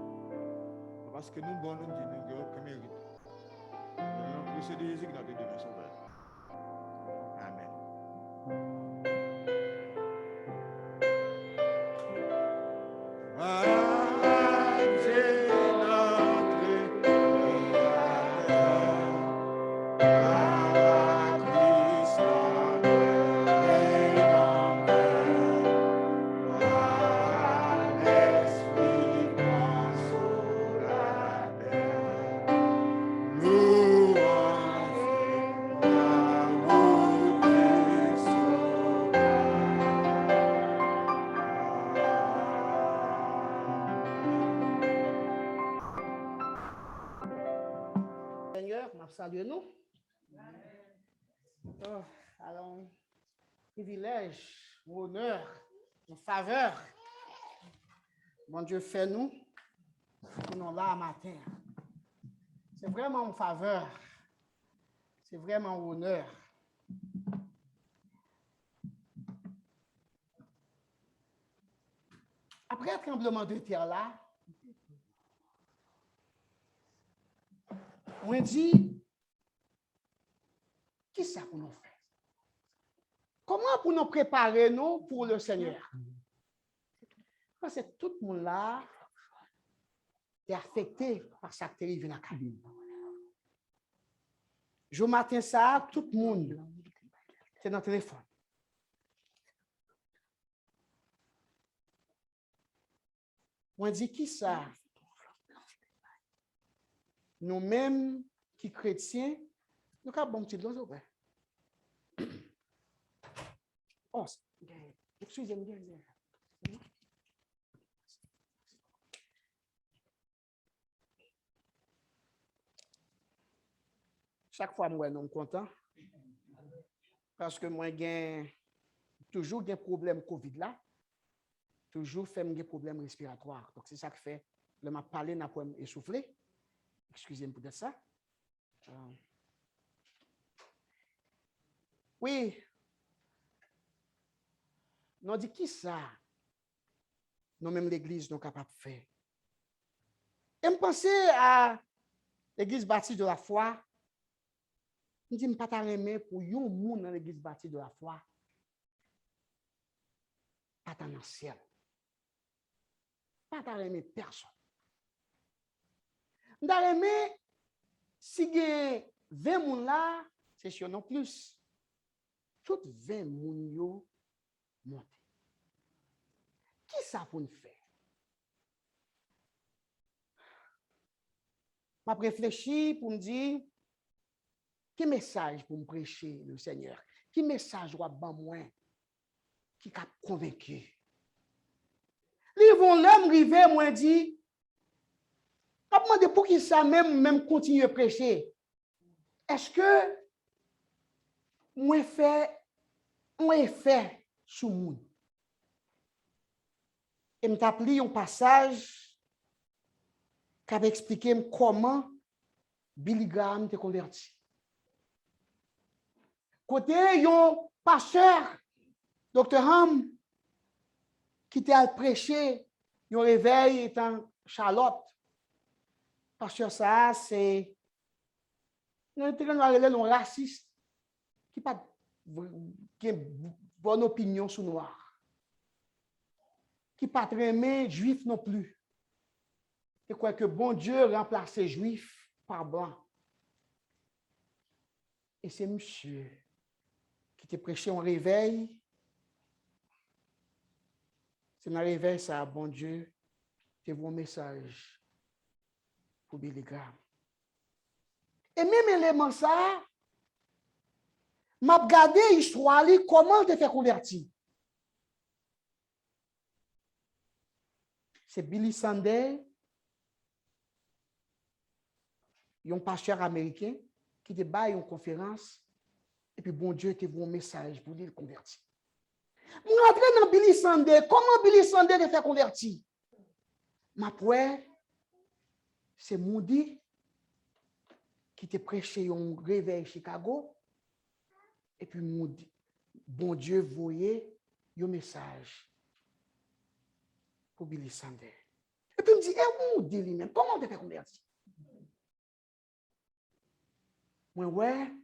parce que nous, bon, nous disons que nous avons mérite. Nous avons plus de Jésus que notre Dieu sauveur. Amen. Amen. Seigneur salue nous. Oh, alors, privilège, honneur, une faveur. Bon Dieu fait nous, nous sommes là matin. C'est vraiment une faveur. C'est vraiment un honneur. Après le tremblement de terre là, on dit, qui ça pour nous faire? Comment pour nous préparer nous pour le Seigneur? Parce que tout le monde là est affecté par ça qui arrive dans la cabine. Je matin ça, tout le monde c'est dans le téléphone. On dit qui ça? Nous-mêmes qui chrétiens, nous avons bon petit dans ouais. Oh, excusez-moi. Chaque fois, moi, je suis content. Parce que moi, j'ai toujours des problèmes Covid là. Toujours fait des problèmes respiratoires. Donc, c'est ça qui fait. Je m'a parlé, n'a pas essoufflé. Excusez-moi pour ça. Oui. Nous dit qui ça? Nous, même l'Église, nous capables de faire. Et je pensais à l'Église bâtie de la foi. Je dis, je ne pas t'aimer pour un monde dans l'Église bâtie de la foi. Pas dans le ciel. Pas t'aimer personne. Je t'aimer si il y a 20 personnes là, c'est sûr non plus. Toutes 20 personnes montent. Qui ça pour nous faire? Je réfléchi pour me dire, quel message pour me prêcher le Seigneur? Quel message doit ban moi qui a convaincu? Ils vont l'homme river, moi dit, je me demande pour qui ça même continuer à prêcher. Est-ce que moi fait un effet sur le monde? Et je t'appelle un passage qui avait expliqué comment Billy Graham était converti. Côté un pasteur, Dr. Ham, qui était à prêcher, un réveil étant Charlotte. Pasteur ça, c'est un raciste qui n'a pas une bonne opinion sur noir. Qui n'a pas très aimé juif non plus. Et quoi que bon Dieu remplace les juifs par blanc. Et c'est monsieur qui te prêché un réveil. C'est dans le réveil, ça, bon Dieu, te voit un message pour Billy Graham. Et même élément ça, m'a regardé l'histoire, comment te fait convertir. C'est Billy Sunday, un pasteur américain qui te bat une conférence et puis bon Dieu te voit un message pour lui convertir. Je rentre dans Billy Sunday. Comment Billy Sunday te fait convertir? Ma poère, c'est Moody qui te prêché un réveil Chicago et puis Moody, bon Dieu voyait un message pour Billy Sunday. Et puis il me dit, Moody lui-même, comment te fait convertir? Moi, ouais.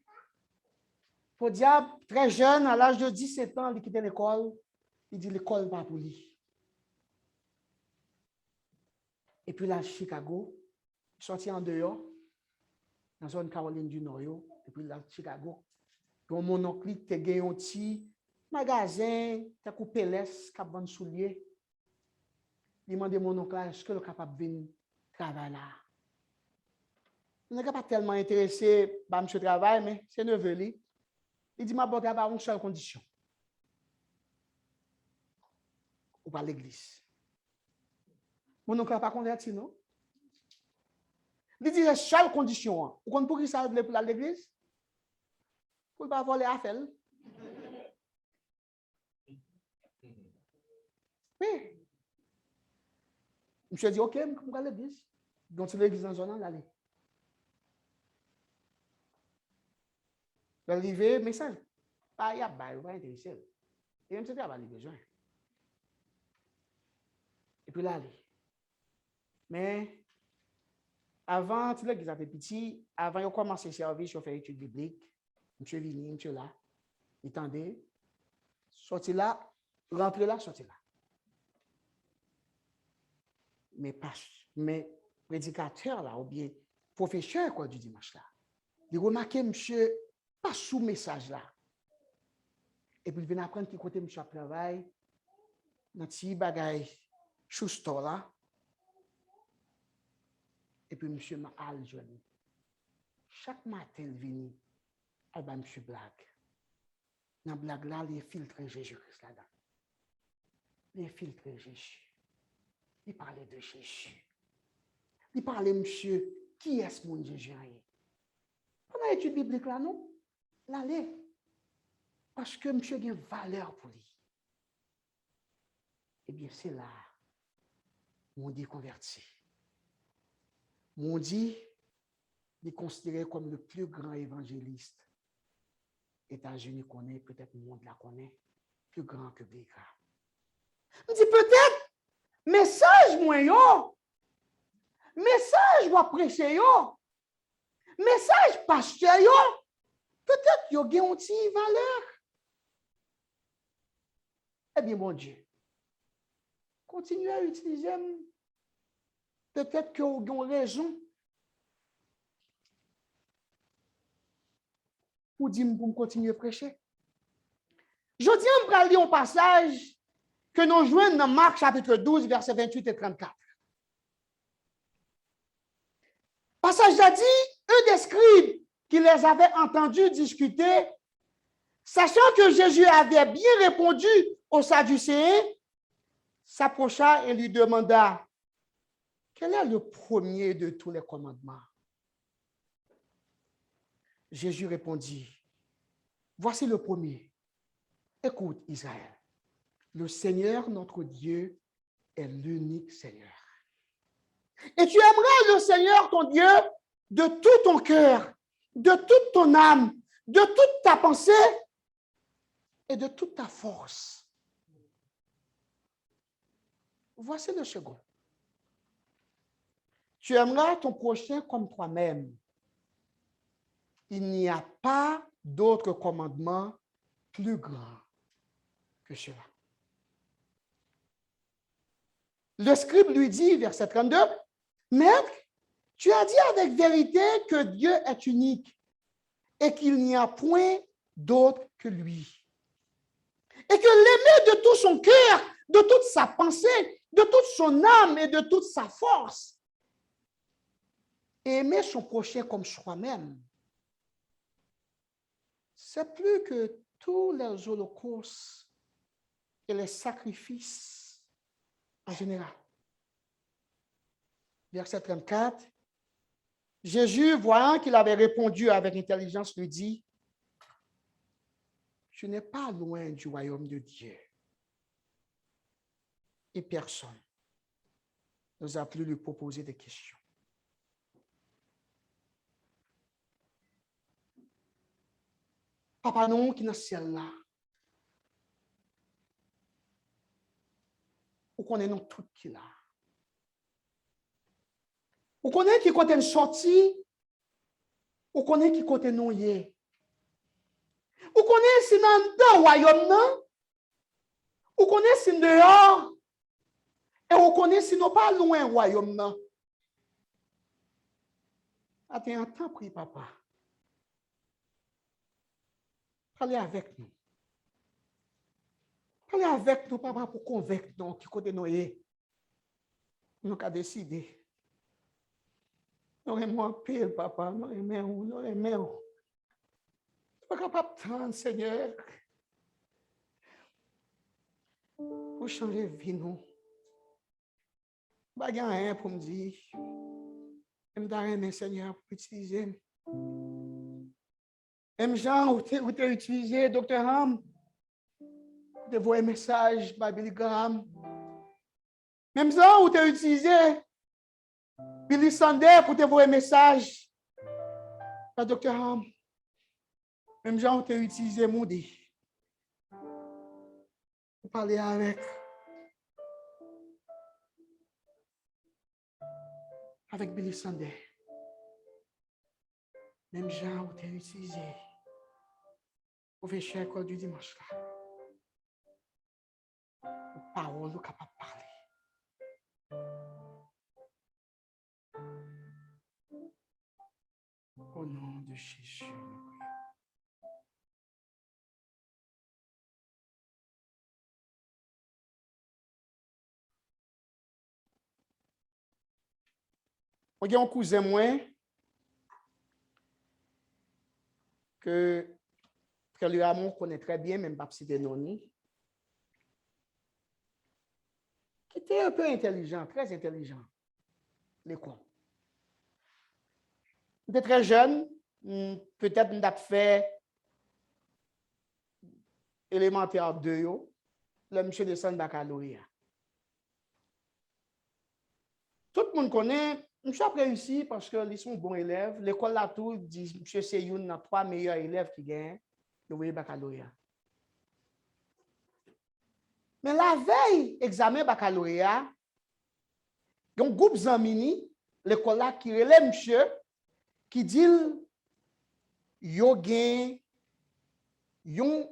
Pour diable, très jeune, à l'âge de 17 ans, il quitte l'école. Il dit l'école pas pour lui. Et puis là, Chicago, il sorti en dehors, dans la zone Caroline du Nord. Et puis là, Chicago. Puis mon oncle, il a gagné un petit magasin, il a coupé l'est, il a bon soulier. Il m'a demandé mon oncle, est-ce que le capable de venir travailler là? Je ne suis pas tellement intéressé par ce travail, mais c'est neveu. Il dit, ma bonne travail, une seule condition. Ou pas l'église. Mon oncle n'a pas converti, non? Il dit la seule condition. Vous comprenez pour qui ça pour l'église? Pour ne pas voler à faire. Oui. Monsieur dit, OK, je vais à l'église. Donc, c'est l'église dans la zone, allez. L'arrivée, message. Pas, il y a pas intéressé. Et même si tu as besoin. Et puis là, allez. Mais, avant, tu l'église était petit, avant de commencer à servir, je fais études bibliques. Monsieur vini, monsieur là. Attendez. Sorti là, rentrez là, sorti là. Mais prédicateur là, ou bien professeur quoi du dimanche là, il remarque monsieur pas sous message là. Et puis il vient apprendre qui côté monsieur travail dans petit bagay chousto là. Et puis monsieur m'a al jeune. Chaque matin il vient à ba monsieur blague. Dans blague là, il filtre Jésus-Christ là-dedans. Il filtre Jésus. Il parlait de Jésus. Il parlait, monsieur, qui est-ce mon Jésus? Pendant l'étude biblique là, non? L'allez. Parce que monsieur a une valeur pour lui. Eh bien, c'est là, mon dit converti. Mon dit, il est considéré comme le plus grand évangéliste. États-Unis connaît, peut-être le monde la connaît, plus grand que Billy Graham. On dit peut-être, message moi yo, message moi prêcher yo, message pasteur yo, peut-être yo gen une petite valeur. Eh bien, mon Dieu, continuez à utiliser, peut-être que vous avez raison pour dire pour continuer à prêcher. Je dis, on va lire un passage que nous joignons dans Marc chapitre 12, versets 28 et 34. Passage a dit, un des scribes qui les avait entendus discuter, sachant que Jésus avait bien répondu aux Sadducéens, s'approcha et lui demanda, quel est le premier de tous les commandements? Jésus répondit, voici le premier. Écoute, Israël, le Seigneur, notre Dieu, est l'unique Seigneur. Et tu aimeras le Seigneur, ton Dieu, de tout ton cœur, de toute ton âme, de toute ta pensée et de toute ta force. Voici le second. Tu aimeras ton prochain comme toi-même. Il n'y a pas d'autre commandement plus grand que cela. Le scribe lui dit, verset 32, Maître, tu as dit avec vérité que Dieu est unique et qu'il n'y a point d'autre que lui. Et que l'aimer de tout son cœur, de toute sa pensée, de toute son âme et de toute sa force. Et aimer son prochain comme soi-même. C'est plus que tous les holocaustes et les sacrifices en général. Verset 34. Jésus, voyant qu'il avait répondu avec intelligence, lui dit, tu n'es pas loin du royaume de Dieu. Et personne n'osa plus lui proposer des questions. Papa non qui est dans le ciel là. Ou qu'on est nous tout qui là. Ou qu'on est qui côté sorti. Ou qu'on est qui côté nous yé. Ou qu'on est si dans le royaume non. Ou qu'on est si dehors. Et ou qu'on est si nous pas loin royaume non. Attends un temps pris papa. Parlez avec nous. Parlez avec nous, papa, pour convaincre nous qui côté nous est. Nous avons décidé. Nous aimons un pile, papa. Nous aimons, nous aimons. Nous sommes capables de prendre, Seigneur, pour changer la vie, nous. Pas rien pour me dire. Je t'aime, Seigneur, pour utiliser. Même Jean, où tu as utilisé, Dr. Ham, de vos messages par Billy Graham. Même Jean, où tu as utilisé Billy Sunday pour te voir un message par Dr. Ham. Même Jean, où tu as utilisé Moody pour parler avec Billy Sunday. Même Jean, où tu as utilisé pour faire cher l'école du dimanche là. Pour parole capable de parler. Au nom de Jésus, nous prions. Il y a un cousin moi que Frère Luamon connaît très bien, même pas si de noni, qui était un peu intelligent, très intelligent, l'école. Il était très jeune, peut-être il a fait élémentaire 2, le monsieur descend baccalauréat. Tout le monde connaît, monsieur a réussi parce qu'ils sont bons élèves. L'école là tout dit, monsieur c'est une des 3 meilleurs élèves qui gagnent le baccalauréat. Mais la veille examen baccalauréat, il y a un groupe d'amis, l'école là qui relève monsieur, qui dit, yo gagne un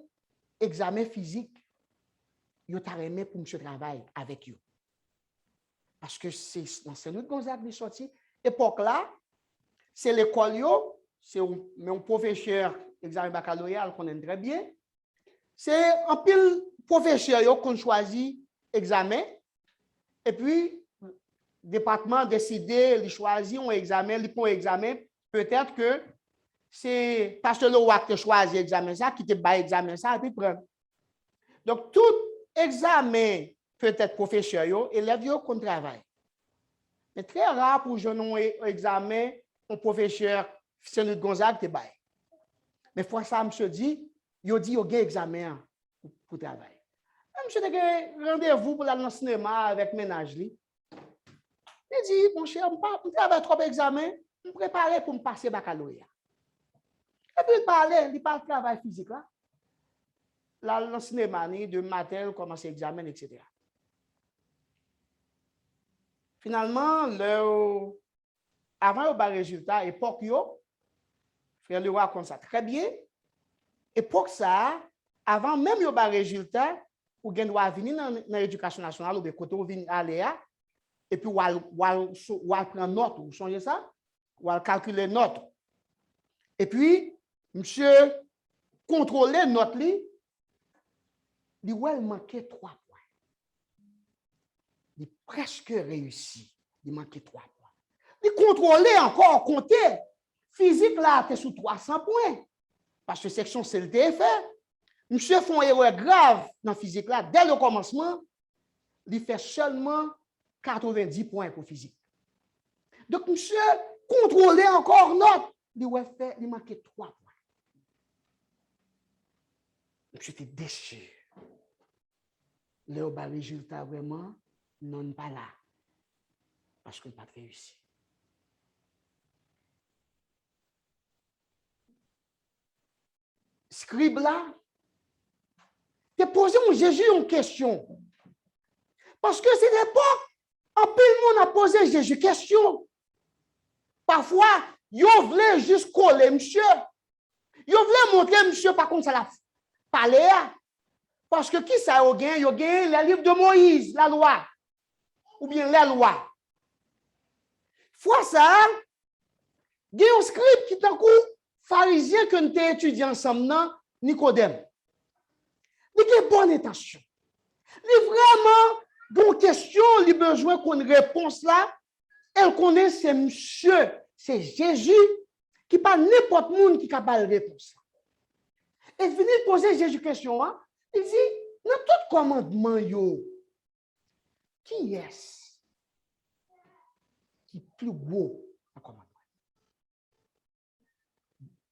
examen physique, yo t'a remis pour monsieur travailler avec vous. Parce que c'est dans Saint-Louis Gonzague qui sorti. Époque là, c'est l'école yo, c'est un professeur examen baccalauréat qu'on connaît très bien. C'est un pile professeur yo qu'on choisit examen et puis département décidé de choisir un examen, il prend un examen, peut-être que c'est pasteur Leroy qui choisit examen ça, qui te bat examen ça et puis prend. Donc tout examen peut-être professeur yo, élève yo qu'on travaille. Mais très rare pour jeune un examen, un professeur Saint-Louis Gonzague te bail. Mais fois ça monsieur dit, yo dit yo gen examen pour travailler. Monsieur te rendez-vous pour aller dans le cinéma avec ménage li. Il dit mon cher, on travaille trop examen, on prépare pour me passer baccalauréat. Et puis il parle travail physique là. Là dans le cinéma de matin commencer examen etc. Finalement, avant le résultat, époque yo, Frère Leroy comme ça très bien. Époque ça, avant même le résultat, ou gen doit venir dans l'éducation nationale ou bien côté ou venir aller et puis ou prendre note, ou changer ça, ou calculer note. Et puis monsieur contrôler note li, il manquait 3 points. Il presque réussi. Il manquait 3 points. Il contrôlait encore, compter. Physique là, tu es sous 300 points. Parce que section CLT est fait. Monsieur fait une erreur grave dans physique là. Dès le commencement, il fait seulement 90 points pour physique. Donc, monsieur contrôlait encore note. Il manquait 3 points. Monsieur était déchiré. Le résultat vraiment, non pas là. Parce qu'il n'a pas réussi. Scribe là, tu posé mon Jésus une question. Parce que c'est l'époque, en peu de monde a posé Jésus question. Parfois, ils voulaient juste coller monsieur. Ils voulaient montrer monsieur par contre ça la parler. Parce que qui ça a gagné? Ils ont gagné le livre de Moïse, la loi. Ou bien la loi. Fois ça, il y a un scribe qui est un coup pharisien que nous avons étudié ensemble, Nicodème. Il a une bonne intention. Il a vraiment bonne question, il a besoin qu'on réponse là. Elle connaît, c'est monsieur, c'est Jésus, qui parle n'importe monde qui a capable de réponse. Et il finit de poser Jésus question, hein? Il dit, dans tout commandement, qui est-ce qui est plus beau un commandement.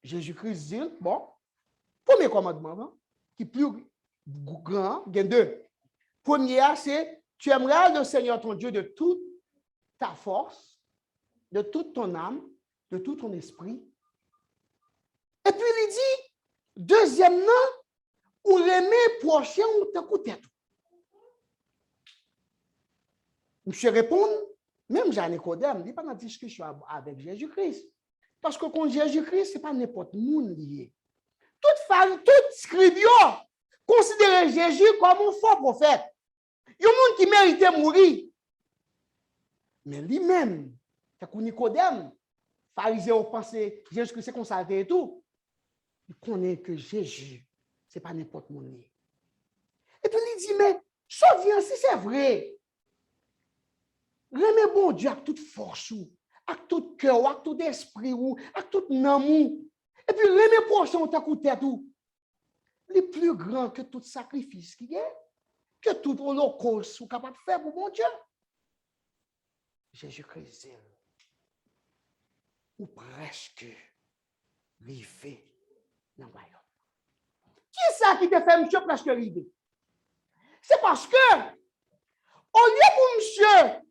Jésus-Christ dit, bon, premier commandement, hein, qui est plus grand, il y a deux. Premier, c'est tu aimeras le Seigneur ton Dieu de toute ta force, de toute ton âme, de tout ton esprit. Et puis il dit, deuxièmement, ou aimer prochain ou t'écouter tout. Monsieur répond, même Jean Nicodème, il n'est pas dans la discussion avec Jésus-Christ. Parce que contre Jésus-Christ, ce n'est pas n'importe monde lié. Toute femme, toute scribio considérait Jésus comme un faux prophète. Il y a un monde qui méritait mourir. Mais lui-même, c'est comme Nicodème, pharisien pensait Jésus-Christ c'est conservé et tout. Il connaît que Jésus, ce n'est pas n'importe monde lié. Et puis il dit, mais ça vient si c'est vrai. Remet bon Dieu avec toute force, avec tout cœur, avec tout esprit, avec tout amour. Et puis remet prochain, t'as coûté tout. Les plus grands que tout sacrifice qui est, que tout holocauste, ou capable de faire pour bon Dieu. Jésus-Christ dit, ou presque rivé dans le royaume. Qui est ça qui te fait monsieur presque rivé? C'est parce que, au lieu pour monsieur,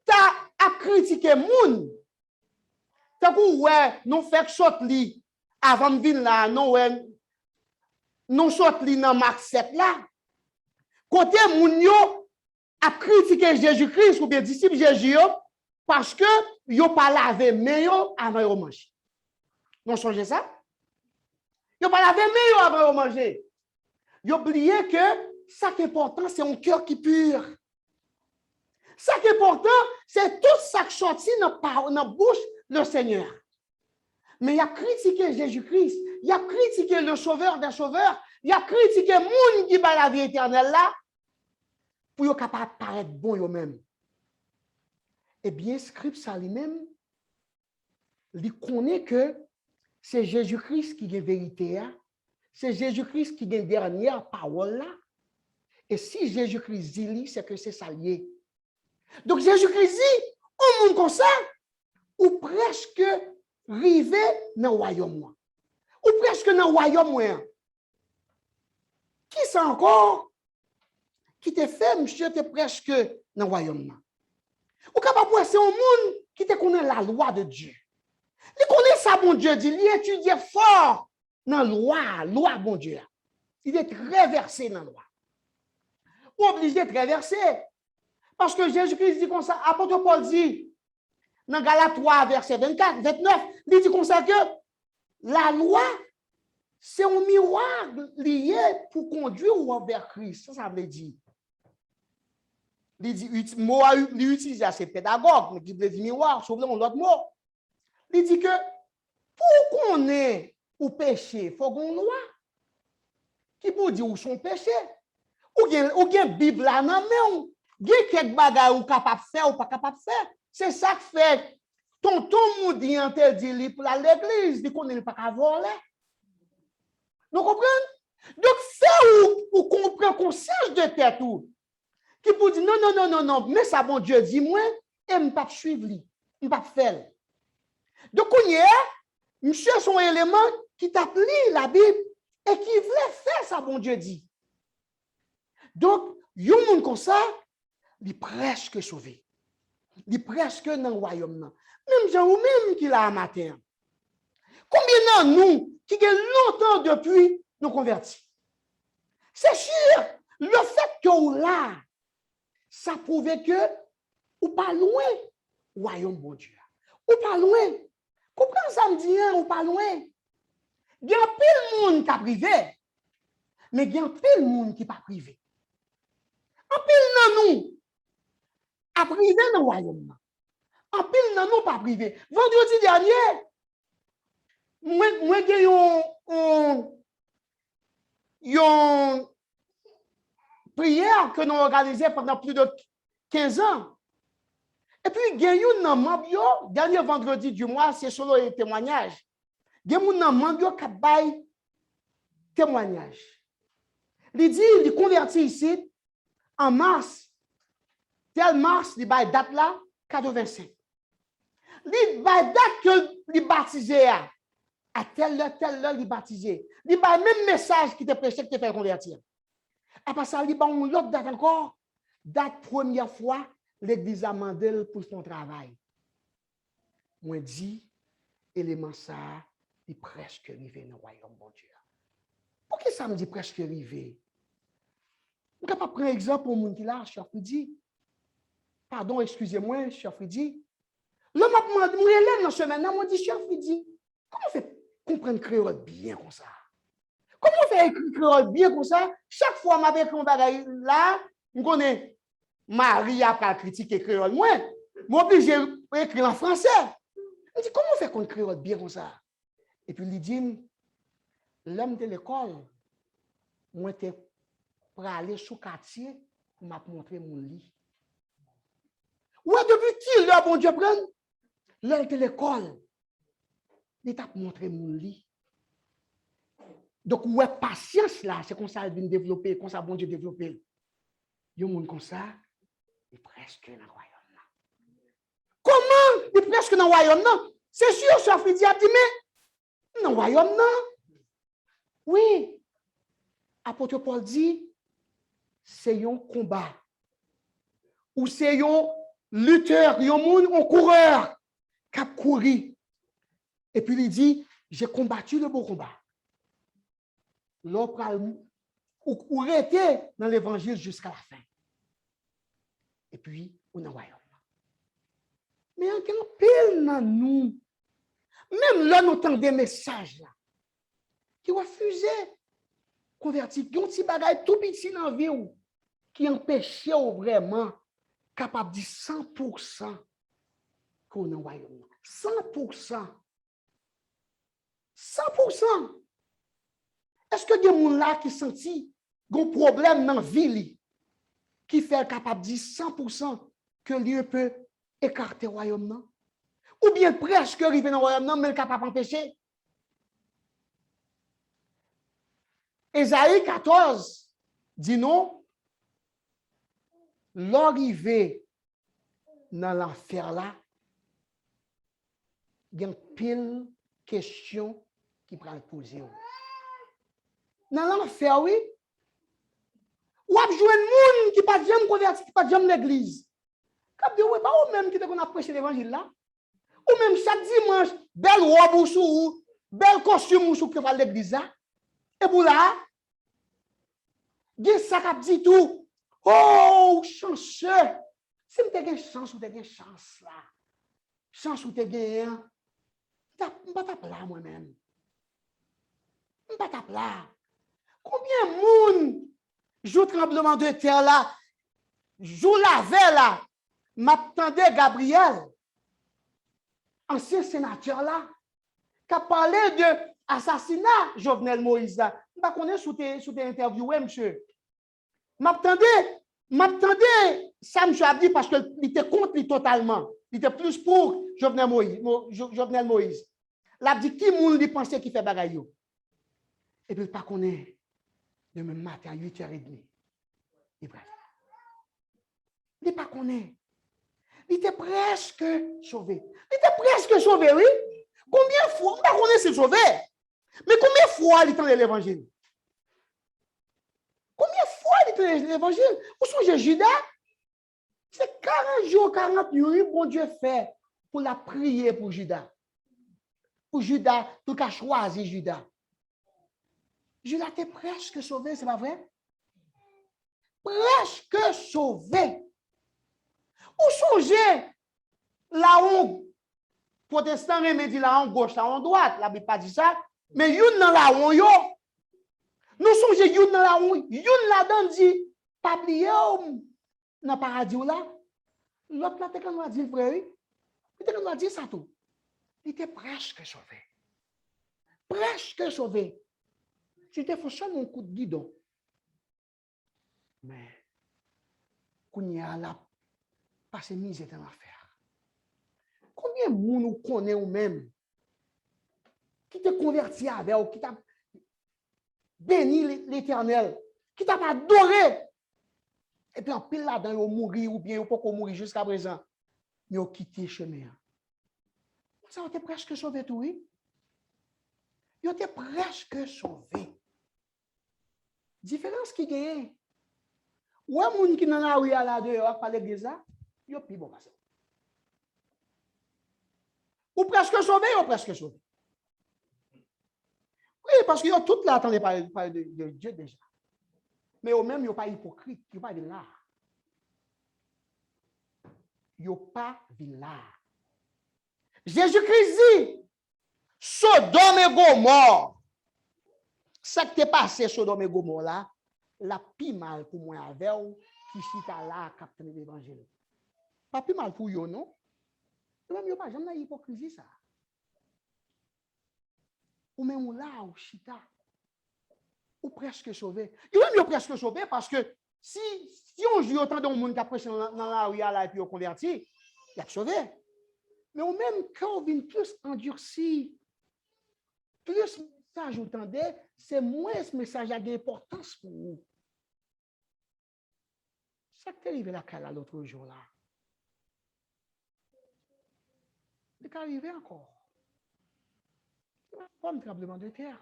t'as à critiquer moun. T'as pour ouais, non fait sorte li avant de venir là, non ouais, non sorte li dans Marc 7 là. Côté moun yo a critiquer Jésus-Christ ou bien disciple Jésus parce que yo pas lavé main yo avant de manger. Non songez ça? Yo pas lavé main yo avant de manger. Yo oublié que ça qui est important c'est un cœur qui pur. Ça qui est important, c'est tout ça qui sortit dans la bouche le Seigneur. Mais il a critiqué Jésus-Christ, il a critiqué le sauveur des sauveurs, il a critiqué le monde qui bat la vie éternelle là, pour être capable de paraître bon eux-mêmes. Eh bien, script ça lui-même, il connaît que c'est Jésus-Christ qui est la vérité, c'est Jésus-Christ qui est la dernière parole là. Et si Jésus-Christ dit, c'est que c'est ça lié. Donc Jésus-Christ dit, au monde comme ça, ou presque rivé dans le royaume. Ou presque dans le royaume. Qui c'est encore qui te fait, monsieur, te presque dans le royaume? Ou capable de c'est un monde qui te connaît la loi de Dieu. Il connaît ça, bon Dieu, dit, il étudie fort dans la loi, bon Dieu. Il est très versé dans la loi. Ou obligé de traverser. Parce que Jésus-Christ dit comme ça, apôtre Paul dit, dans Galates 3, verset 24, 29, il dit comme ça que la loi, c'est un miroir lié pour conduire vers Christ. Ça veut dire. Il dit, le mot il utilise c'est pédagogue, mais qui veut dire miroir, sur l'autre mot. Il dit que pour qu'on ait ou péché, il faut qu'on loi. Qui peut dire où son péché? Ou bien Bible là, non, mais il y a quelques bagages ou capable de faire ou pas capable de faire. C'est ça qui fait. Tonton Moudi interdit pour l'église, il connaît pas qu'à voler. Vous comprenez? Donc, c'est où comprendre conscience de tête tout. Qui peut dire non, mais ça, bon Dieu dit moi, et je ne peux pas suivre lui, je ne peux pas faire. Donc, on y est, monsieur, son élément qui t'applique la Bible et qui voulait faire ça, bon Dieu dit. Donc, il y a un monde comme ça, il est presque sauvé. Il est presque dans le royaume. Même Jean ou même qui l'a matin. Combien de nous qui ont longtemps depuis nous convertis? C'est sûr, le fait que vous là, ça prouve que ou pas loin, royaume bon Dieu. Ou pas loin. Comprenez ça me dit, ou pas loin. Il y a pile monde qui a privé, mais il y a pile monde qui n'est pas privé. En pile dans nous, à privé dans le royaume. En pile dans nous, pas privé. Vendredi dernier, moi j'ai une prière que nous organisons pendant plus de 15 ans. Et puis, il y a un membre, dernier vendredi du mois, c'est solo et témoignage. Il y a un membre qui a bail témoignage. Il dit, il est converti ici en mars. Tel mars, il bail date là, 85. li ba date que li baptisé à telle heure li baptisé. Li ba même message qui te prêché qui te fait convertir. Après ça, li ba une autre date encore. Date première fois l'église a mandé pour son travail. Moi dit élément ça, il presque arrivé dans le royaume bon Dieu. Pourquoi ça me dit presque arrivé? Je ne peux pas prendre exemple pour monde qui là, cher Fridi. Pardon, excusez-moi, cher Fridi. L'homme m'a demandé, moi élève dans ce maintenant, m'a dit, cher Fridi, comment on fait comprendre créole bien comme ça? Comment on fait écrire créole bien comme ça? Chaque fois que je écrit un bagage là, je connais Marie après critiquer créole. Moi, obligé d'écrire en français. Je dis, comment on fait qu'on créole bien comme ça? Et puis, il dit, l'homme de l'école, moi, j'étais pour aller sous quartier pour m'a montrer mon lit. Ouais, depuis qui là, bon Dieu, prend? L'homme de l'école, il t'a montré mon lit. Donc, ouais, patience là, c'est comme ça, il vient développer, comme ça, bon Dieu, développer. Il y a un monde comme ça, il est presque dans le royaume. Comment? Il est presque dans le royaume, c'est sûr, ça fait dire, mais dans le royaume, non. Oui. Apôtre Paul dit, c'est un combat. Ou c'est un lutteur, un coureur qui a couru. Et puis il dit, j'ai combattu le beau combat. L'homme ou rester dans l'évangile jusqu'à la fin. Et puis, on a royaume. Mais il y a un pile dans nous. Même là, nous entendons des messages là, qui refusent convertir, qui ont des bagages tout petits dans la vie, qui empêchent vraiment capable de dire 100% qu'on est royaume. 100%. 100%. Est-ce que des gens là qui sentent un problème dans la vie qui fait capable de dire 100% que Dieu peut écarter le royaume non? Ou bien presque arriver dans le royaume non, mais capable d'empêcher? Ésaïe 14 dit non, l'arrivée dans l'enfer là, il y a une pile question qui prend poser. Dans l'enfer, oui, ou a joué un monde qui pas jamais converti, qui pas jamais l'église. Cap de ouais, pas ou même qui te qu'on a prêché l'évangile là. Ou même chaque dimanche, belle robe ou sous, bel costume ou sous que va l'église là. Et pour là, gen ça cap dit tout. Oh, chanceux. Si tu as chance ou tu as chance là. Chance ou tu as gagné. Je ne vais pas là moi-même. Je ne vais pas là. Combien de monde joue tremblement de terre là, joue la veille là, m'attendait Gabriel, ancien sénateur là, qui a parlé de assassinat Jovenel Moïse là. Je ne connais pas sous tes interviews, monsieur. M'attendait, ça monsieur a dit parce qu'il était contre lui totalement. Il était plus pour Jovenel Moïse. L'a dit qui moun li pensait qu'il fait bagaille. Et puis, il ne connaît pas. Le même matin à 8h30. Il n'est pas connu. Il était presque sauvé. Il était presque sauvé, oui. Combien de fois, on ne connaît pas sauvé. Mais combien de fois il entend l'évangile? Combien de fois il entend l'évangile? Vous songez Judas? C'est 40 jours, 40 nuits, bon Dieu fait pour la prier pour Judas. Pour Judas, tout a choisi Judas. Judas était presque sauvé, c'est pas vrai? Presque sauvé. Ou songez, la honte, protestant me dit la honte gauche, la honte droite, la Bible pas dit ça, mais yon dans la honte yo. Nous songez yon dans la honte, yon là-dedans dit, pas oublier dans paradis là. L'autre là, t'es qu'on dit frère, il était qu'on dit ça tout. Il était presque sauvé. Presque sauvé. C'était seulement un coup de guidon. Mais, qu'on y a là, parce que misère dans l'affaire. Combien de monde nous connaît ou même qui t'a converti avec ou qui t'a béni l'Éternel, qui t'a adoré, et puis en pile là-dedans, ils mourir ou bien ils ne peuvent pas mourir jusqu'à présent, mais ils ont quitté le chemin. Ça, on était presque sauvé tout, oui. Ils étaient presque sauvés. Différence qui gagne. Ou un monde qui n'a pas eu à la dehors par l'église là, il a plus bon passé. Ou presque sauvé, ou presque sauvé. Oui, parce qu'ils ont tout là attendez parler de Dieu déjà. Mais eux-mêmes, ils n'ont pas hypocrite, ils n'ont pas de là. Ils n'ont pas de là. Jésus-Christ dit, Sodome et Gomorre. Ça qui t'est passé, Sodome et Gomorre là, la plus mal pour moi avec vous qui chita là, capitaine de l'évangile. Pas plus mal pour vous, non? Même yo pas jamais hypocrisie ça. Ou même là, ou chita. Ou presque sauvé. Yo même presque sauvé parce que si on joue autant de monde qui a prêché dans la rue là et puis on converti, il a sauvé. Mais ou même quand on vient plus endurci, plus message vous entendez, c'est moins ce message a d'importance pour vous. Ça qui est arrivé là l'autre jour là. C'est arrivé encore. Pas un tremblement de terre.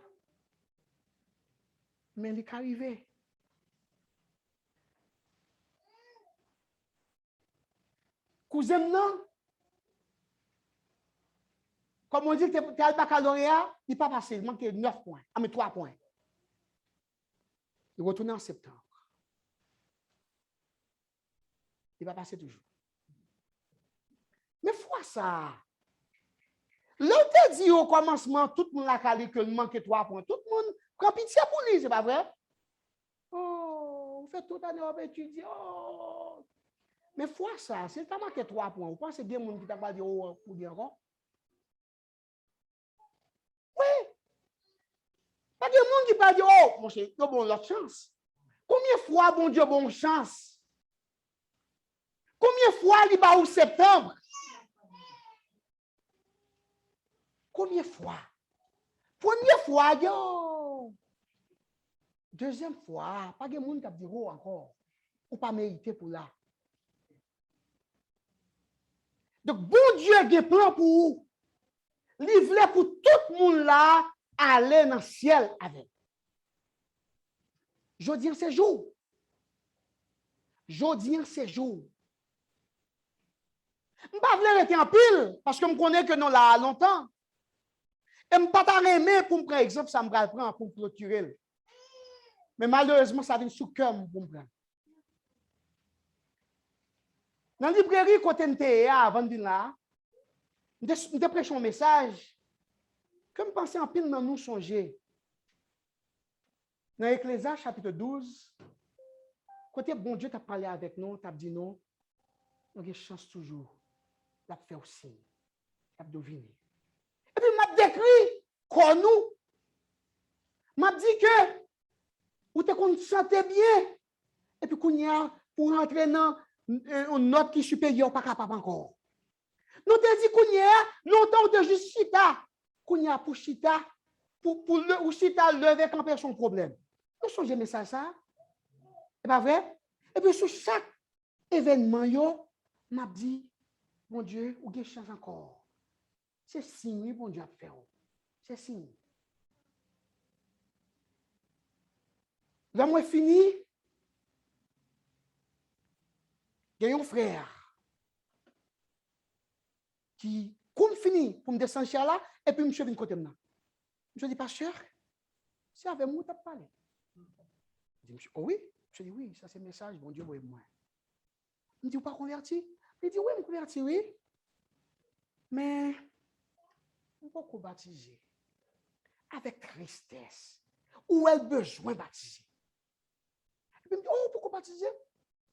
Mais il est arrivé. Cousin, non? Comme on dit, tu es à baccalauréat, il n'est pas passé, il manque 9 points, mais 3 points. Il retourne en septembre. Il va passer toujours. Mais fois ça. L'autre te dit au commencement, tout le monde a calé que il manque 3 points. Tout le monde prend pitié pour lui, c'est pas vrai? Oh, vous faites toute l'année, on va étudier. Oh. Mais fois ça, si tu as manqué 3 points, vous pensez qu'il y a des gens qui t'a pas dit oh, pour dire encore? Oui. Pas de gens qui pas dit oh, mon cher, il a bon l'autre chance. Combien de fois, bon Dieu, bonne chance? Combien de fois, il va au septembre? Combien de fois? Première fois, yo. Deuxième fois, pas de monde qui a dit oh encore. Ou pas mérité pour là. Donc, bon Dieu a des plans pour vous. Livrer pour tout le monde là, aller dans le ciel avec. Je dis en séjour. Je dis en séjour. Je ne vais pas rester en pile parce que je connais que nous là longtemps. Et je ne vais pas aimer pour me prendre exemple, ça me prend pour me clôturer. Mais malheureusement, ça vient sous cœur pour me prendre. Dans la librairie, quand on était avant de là, je prêché un message. Comme je pensais en pile dans nous songer. Dans Ecclésias chapitre 12, quand bon Dieu t'a parlé avec nous, t'a dit non, on a chance toujours. T'a fait aussi. T'a deviné. Et puis, m'a décrit qu'on nous. M'a dit que vous te sentez bien. Et puis, qu'on y a pour rentrer dans une note qui est supérieure, pas capable encore. Nous te dit qu'on y a longtemps de juste chita. Qu'on y a pour chita, pour le chita lever camper son problème. Nous songez message ça. C'est pas vrai? Et puis, sur chaque événement, yo, m'a dit, mon Dieu, ou des chances encore. C'est signe, bon Dieu, a fait. C'est signe. Là, moi, fini. Il y a un frère qui, comme fini, pour me descendre là, et puis, monsieur vient côté moi. Je dis, pasteur, c'est avec moi, tu as parlé. Je dis, oh oui. Je dis, oui, ça c'est le message, bon Dieu, moi. Il me dit, vous pas converti? Il dit, oui, je me converti, oui. Mais, pourquoi baptiser? Avec tristesse. Où est le besoin de baptiser? Et puis, il me dit, oh, pourquoi baptiser?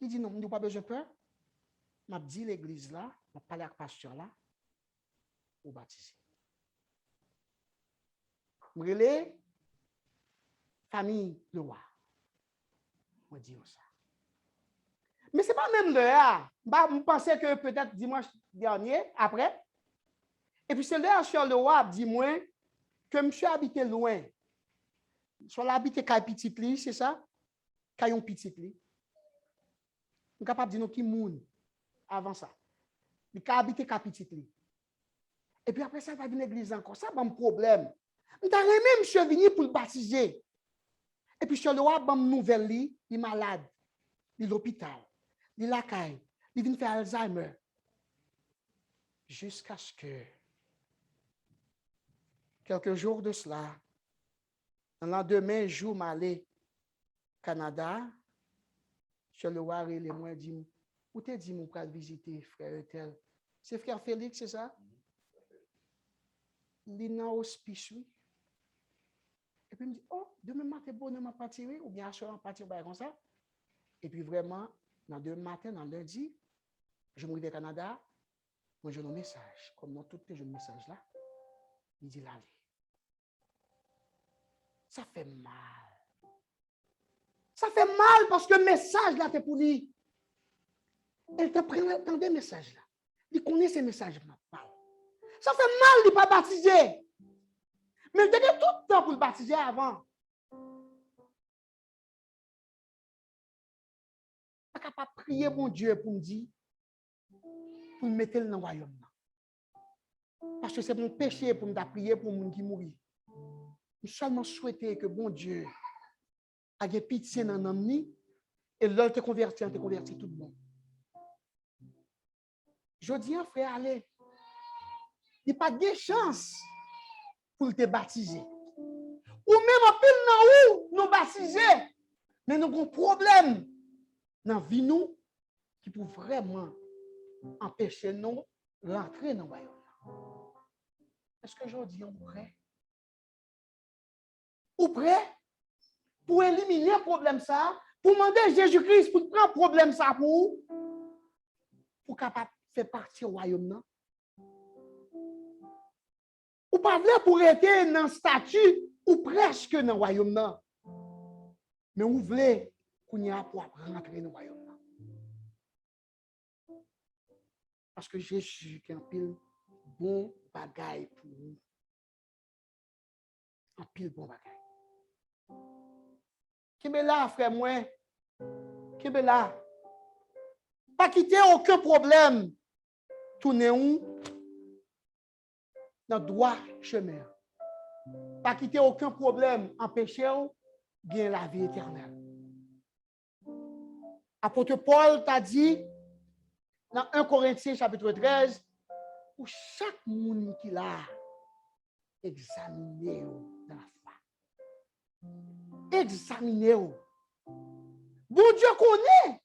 Il dit, non, il n'y a pas besoin de peur. Je m'a dit l'église là, je parlé avec le pasteur là, pour baptiser. Je relais famille le roi. Je dis ça. Mais ce n'est pas même l'heure. Je pensais que peut-être dimanche dernier, après. Et puis c'est l'heure sur le roi, dis-moi, que monsieur habitait loin. Soit l'habité qu'à petit lit, c'est ça? Qu'à un petit lit. Je suis capable de dire qui moun avant ça. Il a habité qu'à petit lit. Et puis après ça, il va venir à l'église encore. Ça, c'est un problème. Je vais même monsieur venir pour le baptiser. Et puis, sur le roi, une nouvelle, il est malade. Il est à l'hôpital. Il est à la caille. Il vient faire Alzheimer. Jusqu'à ce que, quelques jours de cela, le lendemain, jour, je allé au Canada. Sur le roi, il m'a dit, où t'es dit, mon frère, visiter frère tel? C'est frère Félix, c'est ça? Il est dans l'hospice, oui. Et puis, il me dit, oh, demain matin, bon, on va partir, ou bien, on va partir comme ça. Et puis, vraiment, dans demain matin, dans lundi, je me arrive au Canada, moi, j'ai un message. Comme dans tous les jeunes messages là, il dit, allez. Ça fait mal. Ça fait mal parce que le message là, c'est pour lui. Elle te prend des messages là. Il connaît ces messages là. Ça fait mal de ne pas baptiser. Mais il tenait tout le temps pour le baptiser avant. Je ne peux pas prier mon Dieu pour me dire, pour me mettre dans le royaume. Parce que c'est mon péché pour me prier pour mon qui mourit. Je seulement souhaiter que bon Dieu ait pitié dans l'homme et l'autre te convertit tout le monde. Je dis, frère, allez. Il n'y a pas de chance pour te baptiser. Ou même en pile dans où nous baptiser. Mais nous avons un problème dans la vie nous qui peut vraiment empêcher nous d'entrer dans le royaume. Est-ce que je dis, on est prêt? Ou prêt pour éliminer le problème ça, pour demander Jésus-Christ pour prendre le problème ça pour capable faire partie du royaume? Ou pas pour être dans le statut ou presque dans le royaume. Mais vous voulez qu'on y a pour rentrer dans le royaume. Parce que Jésus qui a un pile bon bagaille pour vous. Un pile bon bagaille. Qui est là, frère, moi? Qui est là? Pas quitter aucun problème. Tournez où? Dans le droit chemin. Pas quitter aucun problème, empêcher ou gagner la vie éternelle. Apôtre Paul t'a dit dans 1 Corinthiens chapitre 13, pour chaque monde qui l'a examiné dans la foi. Examinez-vous. Bon Dieu connaît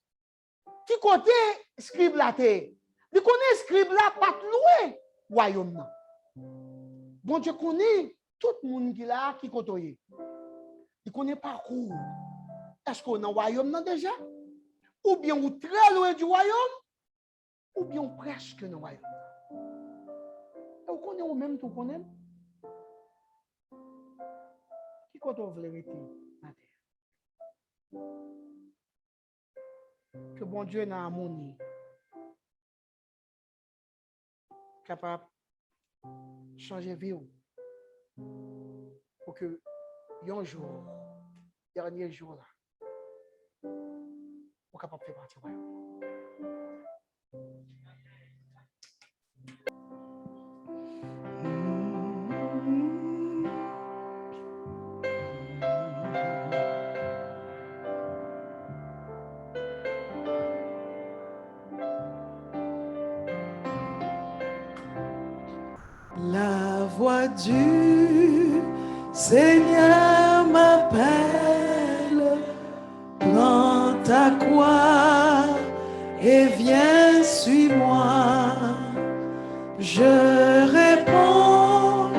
qui côté scribe la terre. Il connaît scribe là pas loin royaume. Bon Dieu connaît tout le monde qui là qui côtoie. Il connaît parcours. Est-ce qu'on est dans le royaume déjà? Ou bien ou très loin du royaume? Ou bien presque dans le royaume? Et vous connaissez ou même tout connaît? Qui côtoie vous vérité la terre? Que bon Dieu n'a harmonie. Capable de changer la vie. Pour que un jour, dernier jour là, on capable de faire partie du royaume. La voix du Seigneur m'appelle, prends ta croix et viens, suis-moi. Je réponds,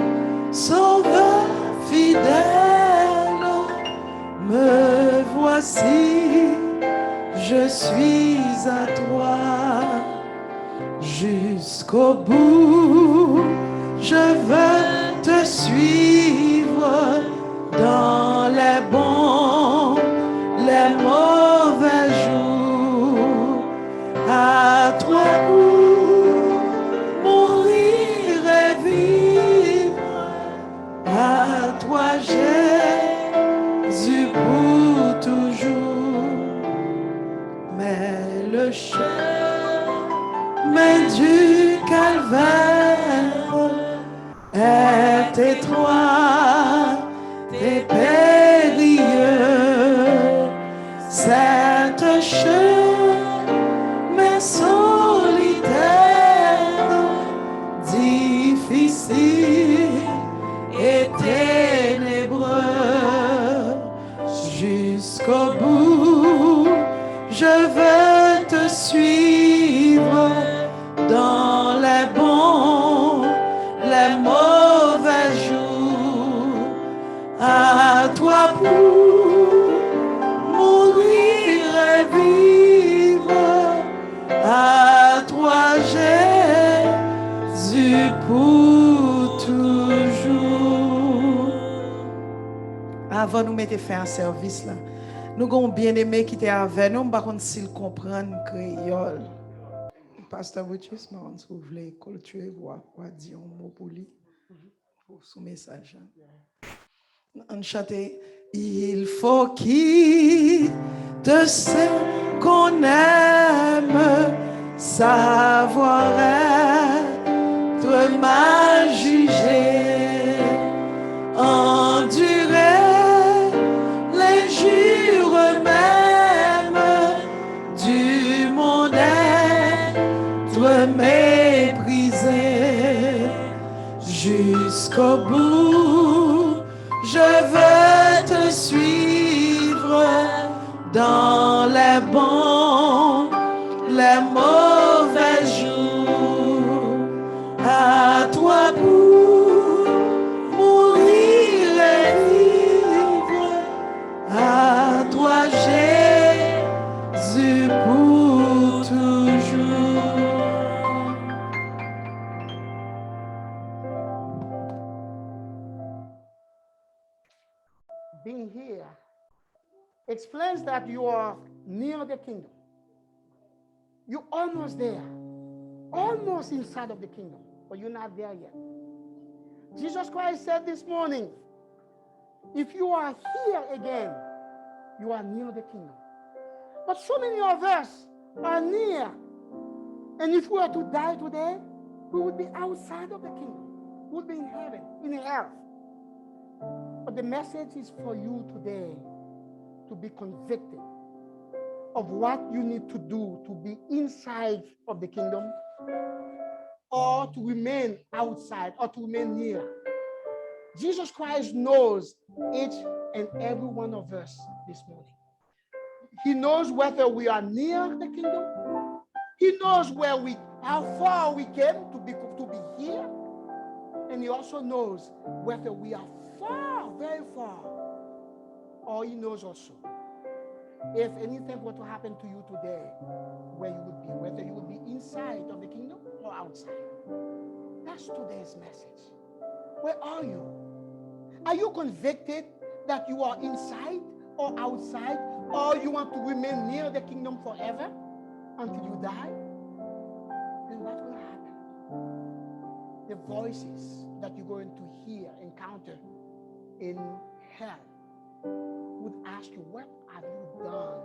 Sauveur fidèle, me voici, je suis à toi. Jusqu'au bout, je veux te suivre dans les bons, les mauvais jours. À toi où mourir et vivre, à toi Jésus pour toujours. Mais le chemin du calvaire étroit et périlleux, cette chemin solitaire, difficile et ténébreux, jusqu'au bout, je veux te suivre dans les bons, les mauvais jours, à toi pour mourir et vivre, à toi Jésus pour toujours. Avant nous mettre fin à service là, nous avons bien aimé qui était avec nous, par contre s'ils comprennent créole. Pasteur Bouchis, si vous voulez clôturer, vous dire un mot pour lui, pour son message. On chante. Il faut qu'il te sait qu'on aime, savoir être mal jugé, endurer l'injure même du monde, être méprisé jusqu'au bout. Je veux te suivre dans les bons, les mauvais jours, à toi pour mourir et vivre, à toi Jésus pour toujours. Being here explains that you are near the kingdom. You're almost there, almost inside of the kingdom, but you're not there yet. Jesus Christ said this morning, if you are here again, you are near the kingdom. But so many of us are near, and if we were to die today, we would be outside of the kingdom. We would be in heaven, in hell. But the message is for you today to be convicted of what you need to do to be inside of the kingdom, or to remain outside, or to remain near. Jesus Christ knows each and every one of us this morning. He knows whether we are near the kingdom. He knows how far we came to be here. And he also knows whether we are far, very far, or he knows also if anything were to happen to you today, where you would be, whether you would be inside of the kingdom or outside. That's today's message. Where are you? Are you convicted that you are inside or outside, or you want to remain near the kingdom forever until you die? Then what will happen? The voices that you're going to encounter in hell would ask you, what have you done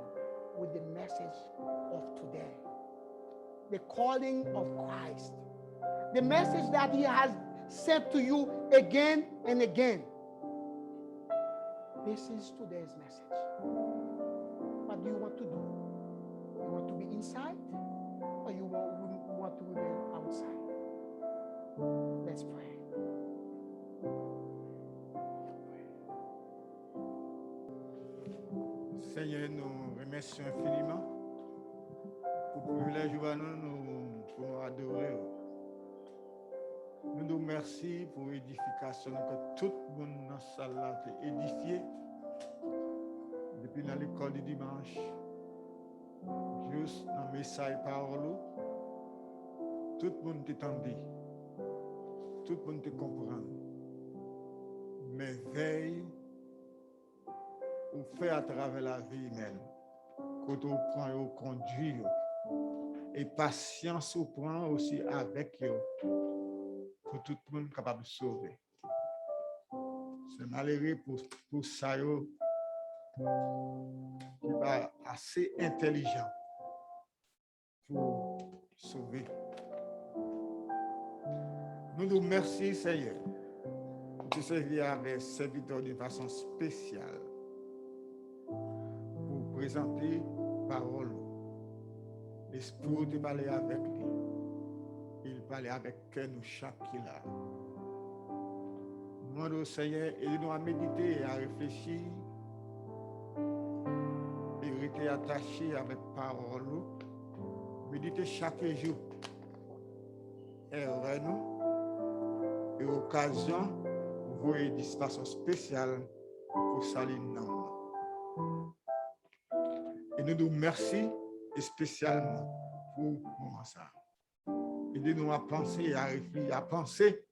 with the message of today? The calling of Christ. The message that he has sent to you again and again. This is today's message. What do you want to do? You want to be inside, or you want to remain outside? Let's pray. Seigneur, nous remercions infiniment pour le privilège pour nous adorer. Nous nous remercions pour l'édification que tout le monde dans la salle a édifié depuis l'école du dimanche, juste dans le message parole. Tout le monde t'entendit, tout le monde te comprend. Mais veille ou fait à travers la vie humaine, quand on prend et on conduit, et patience on prend aussi avec eux, pour tout le monde capable de sauver. C'est malheureux pour ça, qui va assez intelligent pour sauver. Nous nous remercions, Seigneur, Tu servir avec serviteur d'une façon spéciale pour présenter parole. L'Esprit de parler avec lui. Il parlait avec nous chaque qui là. Demande au Seigneur, aide-nous à méditer et à réfléchir et rester attaché avec parole. Méditer chaque jour. Et nous et occasion vous voyez une façon spéciale pour saluer nous. Et nous nous merci spécialement pour moment ça. Aidez-nous à penser, à réfléchir, à penser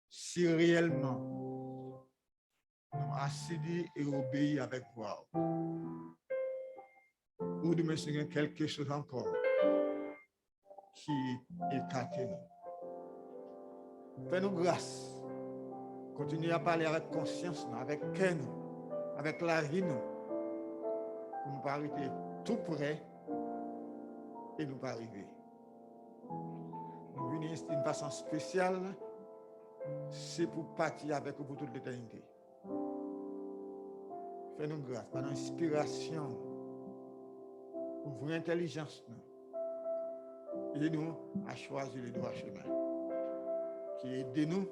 si réellement nous assidus et obéis avec voix. Ou de mentionner quelque chose encore qui écarte nous. Fais-nous grâce. Continuez à parler avec conscience, avec cœur, avec la vie, nous, pour nous pas arrêter tout près et nous pas arriver. Nous venons d'une façon spéciale, c'est pour partir avec vous pour toute l'éternité. Fais-nous grâce, par l'inspiration, pour votre intelligence, aidez-nous à choisir le droit chemin. Qui aidez-nous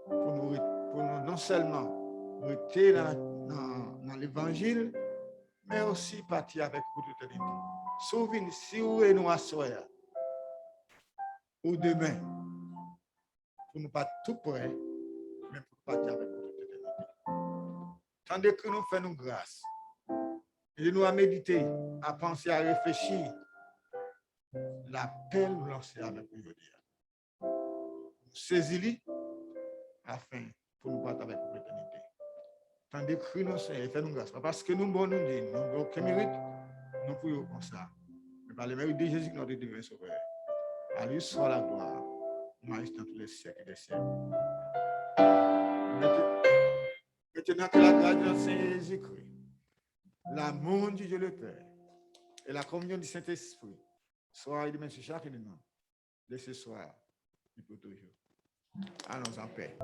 pour nous non seulement rester dans l'évangile, mais aussi partir avec vous toute l'éternité. Souvenez, si vous et nous assoyons, ou demain, pour nous pas tout près, mais pour partir avec vous toute l'éternité. Tandis que nous faisons grâce, aidez-nous à méditer, à penser, à réfléchir. L'appel nous lancer avec vous aujourd'hui. Saisis-le afin pour nous partir avec vous l'éternité. Tandis que nous Seigneur, fais-nous grâce. Pas parce que nous bon nous dit, nous n'avons aucun mérite, nous pouvons comme ça. Mais par le mérite de Jésus, notre divin sauveur. À lui soit la gloire, majesté dans tous les siècles et des siècles. Maintenant que la grâce de notre Seigneur Jésus-Christ, l'amour de Dieu le Père et la communion du Saint-Esprit soit et demain sur chaque élément de ce soir et pour toujours. Allons en paix.